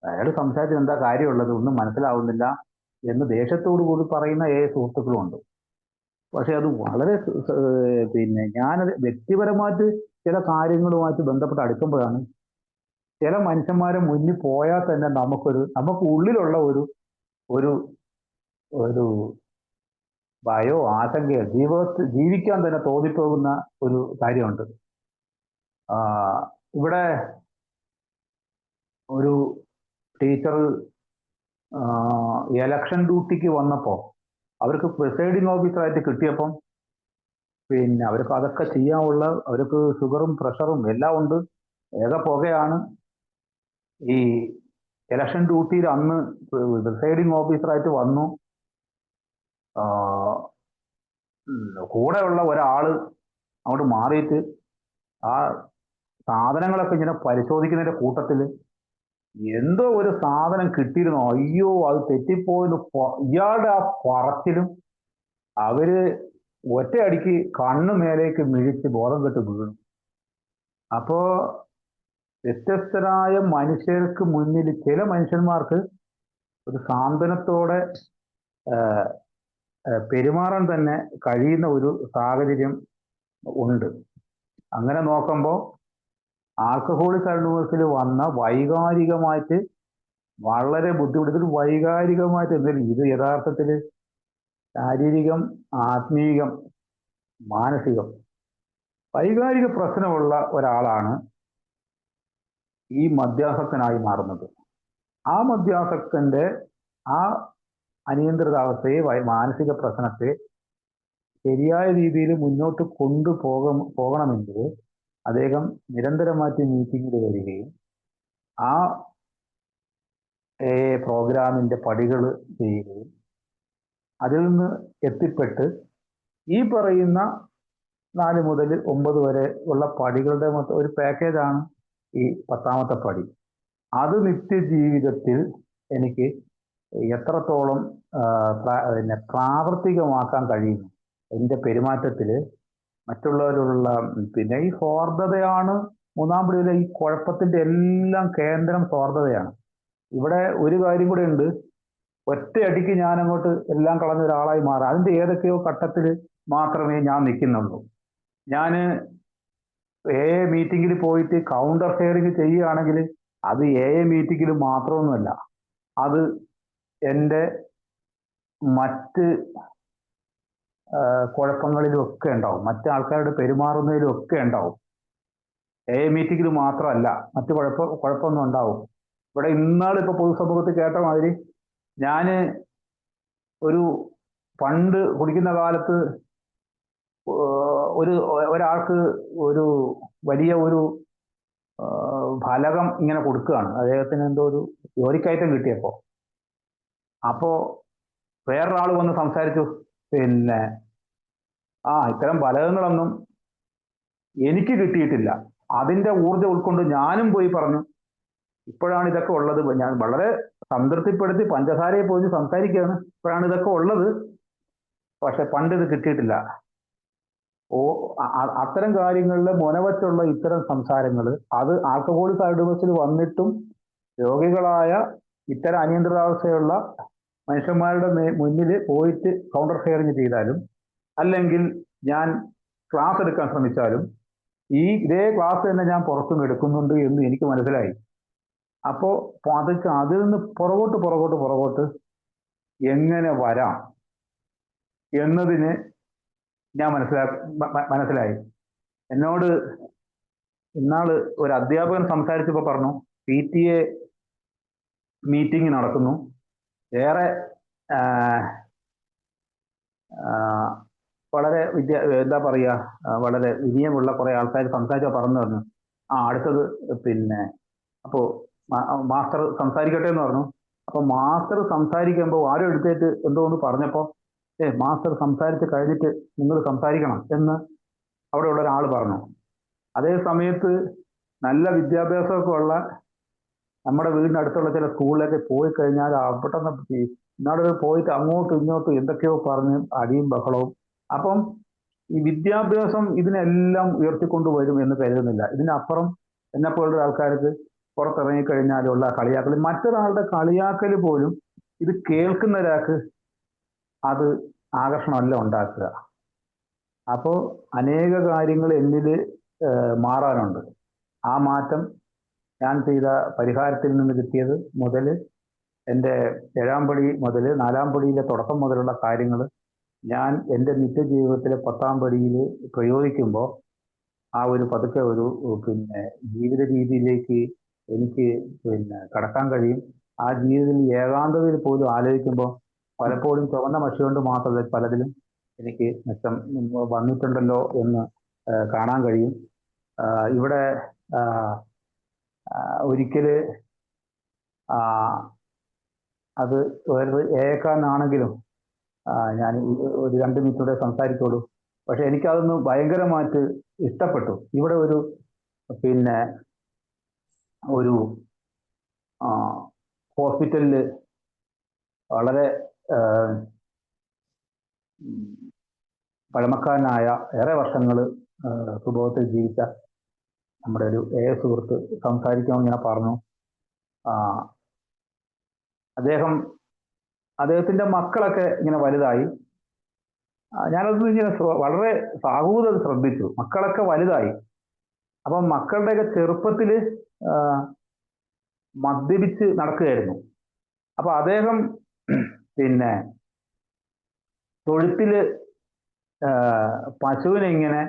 അയാൾ സംസാരിച്ചത് എന്താ കാര്യമുള്ളത്, ഒന്നും മനസ്സിലാവുന്നില്ല എന്ന് ദേഷ്യത്തോടു കൂടി പറയുന്ന സുഹൃത്തുക്കളും ഉണ്ട്. പക്ഷെ അത് വളരെ ഞാനത് വ്യക്തിപരമായിട്ട് ചില കാര്യങ്ങളുമായിട്ട് ബന്ധപ്പെട്ട് അടുക്കുമ്പോഴാണ് ചില മനുഷ്യന്മാരെ മുന്നിൽ പോയാൽ തന്നെ നമുക്ക് ഉള്ളിലുള്ള ഒരു ഒരു ഭയോ ആശങ്കയോ ജീവിക്കാൻ തന്നെ തോന്നിപ്പോകുന്ന ഒരു കാര്യമുണ്ട്. ഇവിടെ ഒരു ടീച്ചർ എലക്ഷൻ ഡ്യൂട്ടിക്ക് വന്നപ്പോൾ അവർക്ക് പ്രിസൈഡിങ് ഓഫീസറായിട്ട് കിട്ടിയപ്പം അവർക്ക് അതൊക്കെ ചെയ്യാനുള്ള അവർക്ക് ഷുഗറും പ്രഷറും എല്ലാം ഉണ്ട്, ഏക പുകയാണ്. ഈ ഇലക്ഷൻ ഡ്യൂട്ടിയിൽ അന്ന് പ്രിസൈഡിങ് ഓഫീസറായിട്ട് വന്നു. കൂടെയുള്ള ഒരാള് അങ്ങോട്ട് മാറിയിട്ട് ആ സാധനങ്ങളൊക്കെ ഇങ്ങനെ പരിശോധിക്കുന്നതിന്റെ കൂട്ടത്തിൽ എന്തോ ഒരു സാധനം കിട്ടിയിരുന്നോ, അയ്യോ അത് തെറ്റിപ്പോയെന്ന് ഇയാളുടെ ആ പറച്ചിലും അവര് ഒറ്റയടിക്ക് കണ്ണു മേലേക്ക് മിഴിച്ച് ബോധം കെട്ട് വീണു. അപ്പോ വ്യത്യസ്തരായ മനുഷ്യർക്ക് മുന്നിൽ ചില മനുഷ്യന്മാർക്ക് ഒരു സാന്ത്വനത്തോടെ പെരുമാറാൻ തന്നെ കഴിയുന്ന ഒരു സാഹചര്യം ഉണ്ട്. അങ്ങനെ നോക്കുമ്പോൾ ആൽക്കഹോളിക് അനോണിമസിൽ വന്ന വൈകാരികമായിട്ട് വളരെ ബുദ്ധിമുട്ട്, വൈകാരികമായിട്ട് എന്തെങ്കിലും ഇത് യഥാർത്ഥത്തിൽ ശാരീരികം, ആത്മീകം, മാനസികം വൈകാരിക പ്രശ്നമുള്ള ഒരാളാണ് ഈ മദ്യാസക്തനായി മാറുന്നത്. ആ മദ്യാസക്തന്റെ ആ അനിയന്ത്രിതാവസ്ഥയെ, മാനസിക പ്രശ്നത്തെ ശരിയായ രീതിയിൽ മുന്നോട്ട് പോകണമെങ്കിൽ അദ്ദേഹം നിരന്തരമായിട്ട് മീറ്റിങ്ങിൽ വരികയും ആ പ്രോഗ്രാമിന്റെ പടികൾ ചെയ്യുകയും അതിൽ നിന്ന് എത്തിപ്പെട്ട് ഈ പറയുന്ന 4 മുതൽ 9 വരെ ഉള്ള പടികളുടെ മൊത്തം ഒരു പാക്കേജാണ് ഈ 10ാമത്തെ പടി. അത് നിത്യജീവിതത്തിൽ എനിക്ക് എത്രത്തോളം പ്രാവർത്തികമാക്കാൻ കഴിയുന്നു എൻ്റെ പെരുമാറ്റത്തിൽ മറ്റുള്ളവരുള്ള ഈ സ്വാർത്ഥതയാണ് 3ാം പടിയിലെ ഈ കുഴപ്പത്തിന്റെ എല്ലാം കേന്ദ്രം സ്വാർത്ഥതയാണ്. ഇവിടെ ഒരു കാര്യം കൂടെ ഉണ്ട്, ഒറ്റയടിക്ക് ഞാൻ അങ്ങോട്ട് എല്ലാം കളഞ്ഞ ഒരാളായി മാറാം. അതിന്റെ ഏതൊക്കെയോ ഘട്ടത്തിൽ മാത്രമേ ഞാൻ നിൽക്കുന്നുള്ളൂ. ഞാൻ മീറ്റിങ്ങിൽ പോയിട്ട് കൗണ്ടർ ഷെയറിങ് ചെയ്യുകയാണെങ്കിൽ അത് മീറ്റിങ്ങിൽ മാത്രമൊന്നുമല്ല, അത് എൻ്റെ മറ്റ് കുഴപ്പങ്ങളിലും ഒക്കെ ഉണ്ടാവും, മറ്റു ആൾക്കാരുടെ പെരുമാറുന്നതിലും ഒക്കെ ഉണ്ടാവും. മീറ്റിങ്ങിൽ മാത്രമല്ല, മറ്റു കുഴപ്പമൊന്നും ഉണ്ടാവും. ഇവിടെ ഇന്നാളിപ്പോ പൊതുസമൂഹത്തിൽ കേട്ട മാതിരി ഞാന് പണ്ട് കുടിക്കുന്ന കാലത്ത് ഒരാൾക്ക് വലിയ ഫലകം ഇങ്ങനെ കൊടുക്കുകയാണ്. അദ്ദേഹത്തിന് എന്തോ ഒരു ജോലിക്കയറ്റം കിട്ടിയപ്പോ. അപ്പോ വേറൊരാൾ വന്ന് സംസാരിച്ചു, ഇത്തരം ഫലകങ്ങളൊന്നും എനിക്ക് കിട്ടിയിട്ടില്ല. അതിന്റെ ഊർജ്ജം ഉൾക്കൊണ്ട് ഞാനും പോയി പറഞ്ഞു, ഇപ്പോഴാണ് ഇതൊക്കെ ഉള്ളത്. ഞാൻ വളരെ സംതൃപ്തിപ്പെടുത്തി പഞ്ചസാരയെ പോയി സംസാരിക്കുകയാണ്, ഇപ്പോഴാണ് ഇതൊക്കെ ഉള്ളത്, പക്ഷെ പണ്ട് ഇത് കിട്ടിയിട്ടില്ല. അത്തരം കാര്യങ്ങളിൽ മുനവറ്റുള്ള ഇത്തരം സംസാരങ്ങൾ അത് ആൽക്കഹോളിക് അനോണിമസിൽ വന്നിട്ടും രോഗികളായ ഇത്തരം അനിയന്ത്രിതാവസ്ഥയുള്ള മനുഷ്യന്മാരുടെ മുന്നിൽ പോയിട്ട് കൗണ്ടർ ഷെയറിങ് ചെയ്താലും അല്ലെങ്കിൽ ഞാൻ ക്ലാസ് എടുക്കാൻ ശ്രമിച്ചാലും ഇതേ ക്ലാസ് തന്നെ ഞാൻ പുറത്തും എടുക്കുന്നുണ്ട് എന്ന് എനിക്ക് മനസ്സിലായി. അപ്പോൾ അതിൽ നിന്ന് പുറകോട്ട് എങ്ങനെ വരാം എന്നതിന് ഞാൻ മനസ്സിലായി. എന്നോട് ഇന്നാള് ഒരു അധ്യാപകൻ സംസാരിച്ചപ്പോൾ പറഞ്ഞു, PTA മീറ്റിംഗ് നടക്കുന്നു, ഏറെ വളരെ എന്താ പറയുക, വളരെ വിനയമുള്ള കുറെ ആൾക്കാർ സംസാരിച്ചപ്പോൾ പറഞ്ഞു അടുത്തത് പിന്നെ അപ്പോൾ മാസ്റ്റർ സംസാരിക്കട്ടെ എന്ന് പറഞ്ഞു. അപ്പൊ മാസ്റ്റർ സംസാരിക്കുമ്പോൾ ആരും എടുത്തേറ്റ് എന്തോ ഒന്ന് പറഞ്ഞപ്പോൾ മാസ്റ്റർ സംസാരിച്ച് കഴിഞ്ഞിട്ട് നിങ്ങൾ സംസാരിക്കണം എന്ന് അവിടെയുള്ള ഒരാൾ പറഞ്ഞു. അതേ സമയത്ത് നല്ല വിദ്യാഭ്യാസമൊക്കെ ഉള്ള നമ്മുടെ വീടിൻ്റെ അടുത്തുള്ള ചില സ്കൂളിലൊക്കെ പോയി കഴിഞ്ഞാൽ അവിടെ ഇന്നാളെ പോയിട്ട് അങ്ങോട്ടും ഇങ്ങോട്ടും എന്തൊക്കെയോ പറഞ്ഞ് അടിയും ബഹളവും. അപ്പം ഈ വിദ്യാഭ്യാസം ഇതിനെല്ലാം ഉയർത്തിക്കൊണ്ടുവരും എന്ന് കരുതുന്നില്ല. ഇതിനപ്പുറം എന്നെപ്പോലുള്ള ആൾക്കാർക്ക് പുറത്തിറങ്ങിക്കഴിഞ്ഞാലുള്ള കളിയാക്കൽ, മറ്റൊരാളുടെ കളിയാക്കൽ പോലും ഇത് കേൾക്കുന്ന ഒരാൾക്ക് അത് ആകർഷണമല്ല ഉണ്ടാക്കുക. അപ്പോൾ അനേക കാര്യങ്ങൾ എന്നിൽ മാറാനുണ്ട്. ആ മാറ്റം ഞാൻ ചെയ്ത പരിഹാരത്തിൽ നിന്ന് കിട്ടിയത് മുതൽ എൻ്റെ 7ാം പടി മുതൽ 4ാം പടിയിലെ തുടക്കം മുതലുള്ള കാര്യങ്ങൾ ഞാൻ എൻ്റെ നിത്യജീവിതത്തിലെ 10ാം പടിയിൽ പ്രയോഗിക്കുമ്പോൾ ആ ഒരു പതുക്കെ ഒരു പിന്നെ ജീവിത രീതിയിലേക്ക് എനിക്ക് കടക്കാൻ കഴിയും. ആ ജീവിതത്തിൽ ഏകാന്തതയിൽ പോലും ആലോചിക്കുമ്പോൾ പലപ്പോഴും ചുവന്ന മഷി കൊണ്ട് മാത്രമല്ല പലതിലും എനിക്ക് മെച്ചം വന്നിട്ടുണ്ടല്ലോ എന്ന് കാണാൻ കഴിയും. ഇവിടെ ഒരിക്കല് അത് വേറെ ഏക്കാനാണെങ്കിലും ഞാൻ ഒരു 2 മിനിറ്റൂടെ സംസാരിച്ചോളൂ. പക്ഷെ എനിക്കതൊന്ന് ഭയങ്കരമായിട്ട് ഇഷ്ടപ്പെട്ടു. ഇവിടെ ഒരു ഹോസ്പിറ്റലിൽ വളരെ പഴമക്കാരനായ ഏറെ വർഷങ്ങൾ സുബോധത്തിൽ ജീവിച്ച നമ്മുടെ ഒരു സുഹൃത്ത് സംസാരിക്കാമെന്ന് ഞാൻ പറഞ്ഞു. അദ്ദേഹത്തിന്റെ മക്കളൊക്കെ ഇങ്ങനെ വലുതായി. ഞാനതൊന്നും ഇങ്ങനെ വളരെ സാഹൂതം ശ്രദ്ധിച്ചു. മക്കളൊക്കെ വലുതായി. അപ്പം മക്കളുടെയൊക്കെ ചെറുപ്പത്തിൽ മദ്യപിച്ച് നടക്കുകയായിരുന്നു. അപ്പൊ അദ്ദേഹം തൊഴുത്തില് പശുവിനെ ഇങ്ങനെ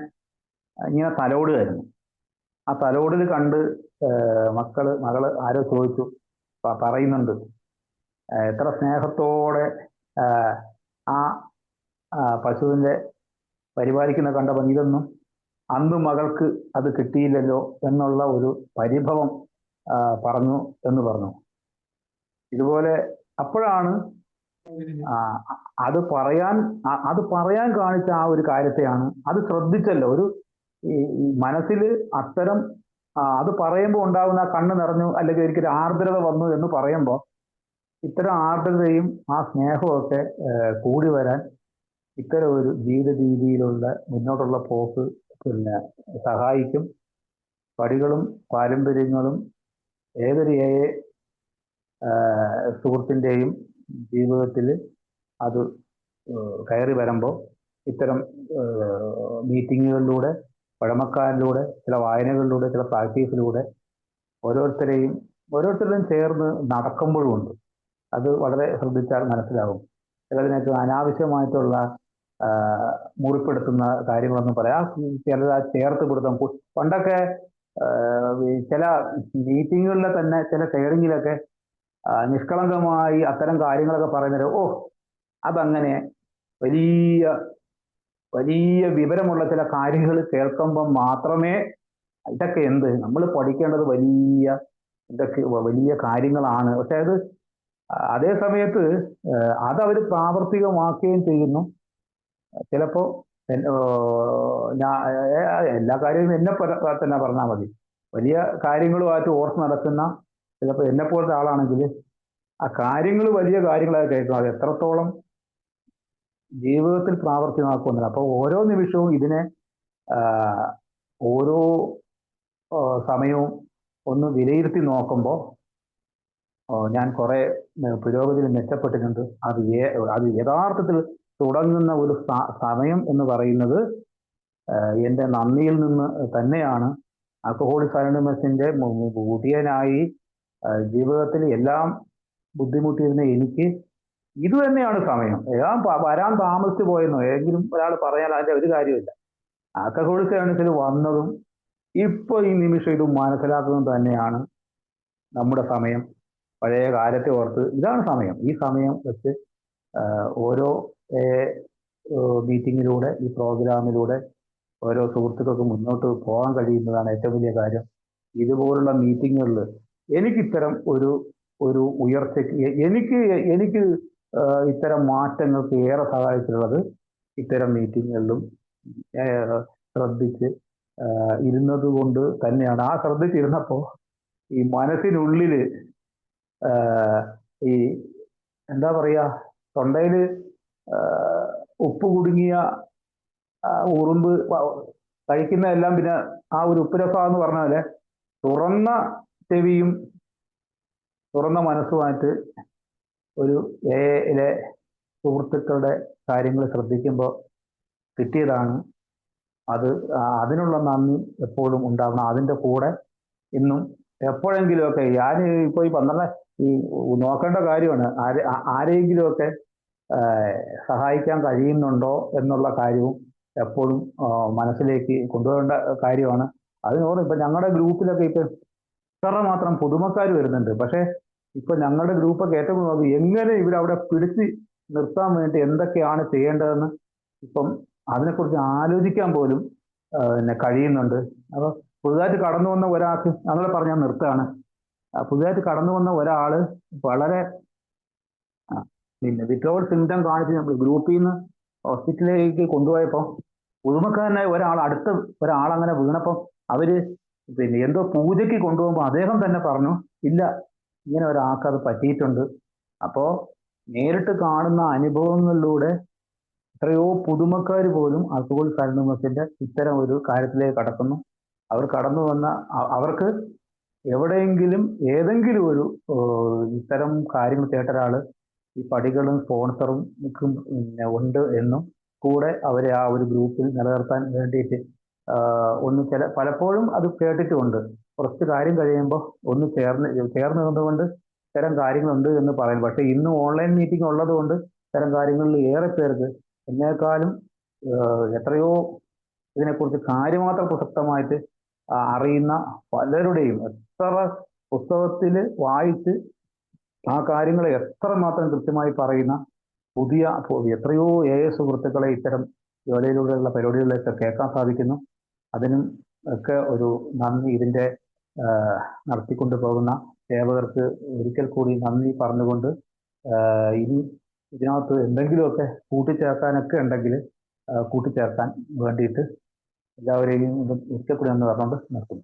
തലോടുകയായിരുന്നു. ആ തലോടൽ കണ്ട് മകള് ആരോ ചോദിച്ചു, പറയുന്നുണ്ട് എത്ര സ്നേഹത്തോടെ ആ പശുവിൻ്റെ പരിപാലിക്കുന്ന കണ്ടപ്പോൾ ഇതൊന്നും അന്ന് മകൾക്ക് അത് കിട്ടിയില്ലല്ലോ എന്നുള്ള ഒരു പരിഭവം പറഞ്ഞു എന്ന് പറഞ്ഞു. ഇതുപോലെ അപ്പോഴാണ് അത് പറയാൻ കാണിച്ച ആ ഒരു കാര്യത്തെയാണ് അത് ശ്രദ്ധിച്ചല്ലോ. ഒരു മനസ്സിൽ അത്തരം അത് പറയുമ്പോൾ ഉണ്ടാകുന്ന കണ്ണ് നിറഞ്ഞു അല്ലെങ്കിൽ എനിക്കൊരു ആർദ്രത വന്നു എന്ന് പറയുമ്പോൾ ഇത്തരം ആർദ്രതയും ആ സ്നേഹവും ഒക്കെ കൂടി വരാൻ ഇത്തരം ഒരു ജീവിത രീതിയിലുള്ള മുന്നോട്ടുള്ള പോക്ക് സഹായിക്കും. പടികളും പാരമ്പര്യങ്ങളും ഏതൊരു സുഹൃത്തിൻ്റെയും ജീവിതത്തിൽ അത് കയറി വരുമ്പോൾ ഇത്തരം മീറ്റിങ്ങുകളിലൂടെ, പഴമക്കാരിലൂടെ, ചില വായനകളിലൂടെ, ചില പ്രാക്ടീസിലൂടെ ഓരോരുത്തരുടെയും ചേർന്ന് നടക്കുമ്പോഴുമുണ്ട്. അത് വളരെ ശ്രദ്ധിച്ചാൽ മനസ്സിലാകും. ചിലതിനൊക്കെ അനാവശ്യമായിട്ടുള്ള മുറിപ്പെടുത്തുന്ന കാര്യങ്ങളൊന്നും പറയാം. ചിലത് ചേർത്ത് പിടുത്തം. പണ്ടൊക്കെ ചില മീറ്റിങ്ങുകളിലെ തന്നെ ചില ഷെയറിങ്ങിലൊക്കെ നിഷ്കളങ്കമായി അത്തരം കാര്യങ്ങളൊക്കെ പറയുന്നത് അതങ്ങനെ വലിയ വലിയ വിവരമുള്ള ചില കാര്യങ്ങൾ കേൾക്കുമ്പം മാത്രമേ ഇതൊക്കെ എന്ത് നമ്മൾ പഠിക്കേണ്ടത് ഇതൊക്കെ വലിയ കാര്യങ്ങളാണ്. പക്ഷെ അതേ സമയത്ത് അതവർ പ്രാവർത്തികമാക്കുകയും ചെയ്യുന്നു. ചിലപ്പോൾ എല്ലാ കാര്യവും എന്നെ തന്നെ പറഞ്ഞാൽ മതി. വലിയ കാര്യങ്ങളുമായിട്ട് ഓർത്ത് നടക്കുന്ന ചിലപ്പോൾ എന്നെപ്പോലത്തെ ആളാണെങ്കിൽ ആ കാര്യങ്ങൾ വലിയ കാര്യങ്ങളായി കേൾക്കും. അത് എത്രത്തോളം ജീവിതത്തിൽ പ്രാവർത്തികമാക്കുന്നില്ല. അപ്പോൾ ഓരോ നിമിഷവും ഇതിനെ ഓരോ സമയവും ഒന്ന് വിലയിരുത്തി നോക്കുമ്പോൾ ഞാൻ കുറെ പുരോഗതിയിൽ മെച്ചപ്പെട്ടിട്ടുണ്ട്. അത് യഥാർത്ഥത്തിൽ തുടങ്ങുന്ന ഒരു സമയം എന്ന് പറയുന്നത് എൻ്റെ നന്ദിയിൽ നിന്ന് തന്നെയാണ്. ആൽക്കഹോളിക്സ് അനോണിമസിന്റെ മുഖ്യനായി ജീവിതത്തിൽ എല്ലാം ബുദ്ധിമുട്ടിയിരുന്ന എനിക്ക് ഇത് തന്നെയാണ് സമയം. ഞാൻ വരാൻ താമസിച്ചു പോയെന്നോ ഏതെങ്കിലും ഒരാൾ പറഞ്ഞാൽ അതിന്റെ ഒരു കാര്യമില്ല. ആൽക്കഹോളിക്സ് അനോണിമസിൽ വന്നതും ഇപ്പൊ ഈ നിമിഷം ഇത് മനസ്സിലാക്കുന്നത് തന്നെയാണ് നമ്മുടെ സമയം. പഴയ കാലത്തെ ഓർത്ത് ഇതാണ് സമയം. ഈ സമയം വെച്ച് ഓരോ മീറ്റിങ്ങിലൂടെ, ഈ പ്രോഗ്രാമിലൂടെ ഓരോ സുഹൃത്തുക്കൾക്ക് മുന്നോട്ട് പോകാൻ കഴിയുന്നതാണ് ഏറ്റവും വലിയ കാര്യം. ഇതുപോലുള്ള മീറ്റിങ്ങുകളിൽ എനിക്ക് ഇത്തരം ഒരു ഉയർച്ചയ്ക്ക് എനിക്ക് ഇത്തരം മാറ്റങ്ങൾക്ക് ഏറെ സഹായിച്ചിട്ടുള്ളത് ഇത്തരം മീറ്റിങ്ങുകളിലും ശ്രദ്ധിച്ച് ഇരുന്നത് കൊണ്ട് തന്നെയാണ്. ആ ശ്രദ്ധിച്ചിരുന്നപ്പോൾ ഈ മനസ്സിനുള്ളില് ഈ എന്താ പറയാ, തൊണ്ടയില് ഉപ്പ് കുടുങ്ങിയ ഉറുമ്പ് കഴിക്കുന്നതെല്ലാം പിന്നെ ആ ഒരു ഉപ്പുരസം എന്ന് പറഞ്ഞ പോലെ തുറന്ന ചെവിയും തുറന്ന മനസ്സുമായിട്ട് ഒരു എയിലെ സുഹൃത്തുക്കളുടെ കാര്യങ്ങൾ ശ്രദ്ധിക്കുമ്പോൾ കിട്ടിയതാണ് അത്. അതിനുള്ള നന്ദി എപ്പോഴും ഉണ്ടാവണം. അതിൻ്റെ കൂടെ ഇന്നും എപ്പോഴെങ്കിലുമൊക്കെ ഞാൻ ഇപ്പോൾ ഈ 12 ഈ നോക്കേണ്ട കാര്യമാണ്, ആരെങ്കിലുമൊക്കെ സഹായിക്കാൻ കഴിയുന്നുണ്ടോ എന്നുള്ള കാര്യവും എപ്പോഴും മനസ്സിലേക്ക് കൊണ്ടുപോകേണ്ട കാര്യമാണ്. അതിനോട് ഇപ്പൊ ഞങ്ങളുടെ ഗ്രൂപ്പിലൊക്കെ ഇപ്പൊ ഇത്ര മാത്രം പുതുമക്കാർ വരുന്നുണ്ട്. പക്ഷെ ഇപ്പൊ ഞങ്ങളുടെ ഗ്രൂപ്പൊക്കെ ഏറ്റവും എങ്ങനെ ഇവരവിടെ പിടിച്ച് നിർത്താൻ വേണ്ടി എന്തൊക്കെയാണ് ചെയ്യേണ്ടതെന്ന് ഇപ്പം അതിനെക്കുറിച്ച് ആലോചിക്കാൻ പോലും കഴിയുന്നുണ്ട്. അപ്പൊ പുതുതായിട്ട് കടന്നു വന്ന ഒരാൾക്ക് അങ്ങനെ പറഞ്ഞാൽ നിർത്താണ്. പുതുതായിട്ട് കടന്നു വന്ന ഒരാള് വളരെ പിന്നെ വിത്ഡ്രോവൽ സിംറ്റം കാണിച്ച് നമ്മൾ ഗ്രൂപ്പിൽ നിന്ന് ഹോസ്പിറ്റലിലേക്ക് കൊണ്ടുപോയപ്പോൾ പുതുമക്കാരനായ അടുത്ത ഒരാൾ അങ്ങനെ വീണപ്പോൾ അവര് പിന്നെ എന്തോ പൂജയ്ക്ക് കൊണ്ടുപോകുമ്പോൾ അദ്ദേഹം തന്നെ പറഞ്ഞു, ഇല്ല ഇങ്ങനെ ഒരാൾക്ക് അത് പറ്റിയിട്ടുണ്ട്. അപ്പോ നേരിട്ട് കാണുന്ന അനുഭവങ്ങളിലൂടെ എത്രയോ പുതുമക്കാർ പോലും ആൽക്കഹോളിക്സ് അനോണിമസിന്റെ ഇത്തരം ഒരു കാര്യത്തിലേക്ക് കടക്കുന്നു. അവർ കടന്നു വന്ന അവർക്ക് എവിടെയെങ്കിലും ഏതെങ്കിലും ഒരു ഇത്തരം കാര്യങ്ങൾ കേട്ട ഒരാള് ഈ പടികളും സ്പോൺസറും ഉണ്ട് എന്നും കൂടെ അവരെ ആ ഒരു ഗ്രൂപ്പിൽ നിലനിർത്താൻ വേണ്ടിയിട്ട് പലപ്പോഴും അത് കേട്ടിട്ടുമുണ്ട്. കുറച്ച് കാര്യം കഴിയുമ്പോൾ ഒന്ന് ചേർന്ന് നിന്നുകൊണ്ട് ഇത്തരം കാര്യങ്ങളുണ്ട് എന്ന് പറയും. പക്ഷെ ഇന്ന് ഓൺലൈൻ മീറ്റിംഗ് ഉള്ളത് കൊണ്ട് ഇത്തരം കാര്യങ്ങളിൽ ഏറെ പേർക്ക് എന്നേക്കാളും എത്രയോ ഇതിനെക്കുറിച്ച് കാര്യമാത്ര പ്രസക്തമായിട്ട് അറിയുന്ന പലരുടെയും എത്ര പുസ്തകത്തിൽ വായിച്ച് ആ കാര്യങ്ങളെ എത്രമാത്രം കൃത്യമായി പറയുന്ന എത്രയോ സുഹൃത്തുക്കളെ ഇത്തരം ജോലിയിലൂടെയുള്ള പരിപാടികളിലൊക്കെ കേൾക്കാൻ സാധിക്കുന്നു. അതിനും ഒക്കെ ഒരു നന്ദി ഇതിൻ്റെ നടത്തിക്കൊണ്ടു പോകുന്ന സേവകർക്ക് ഒരിക്കൽ കൂടി നന്ദി പറഞ്ഞുകൊണ്ട് ഇനി ഇതിനകത്ത് എന്തെങ്കിലുമൊക്കെ കൂട്ടിച്ചേർക്കാനൊക്കെ ഉണ്ടെങ്കിൽ കൂട്ടിച്ചേർക്കാൻ വേണ്ടിയിട്ട് എല്ലാവരെയും ഒരിക്കൽ കൂടി ഒന്ന് പറഞ്ഞുകൊണ്ട് നിർത്തുന്നു.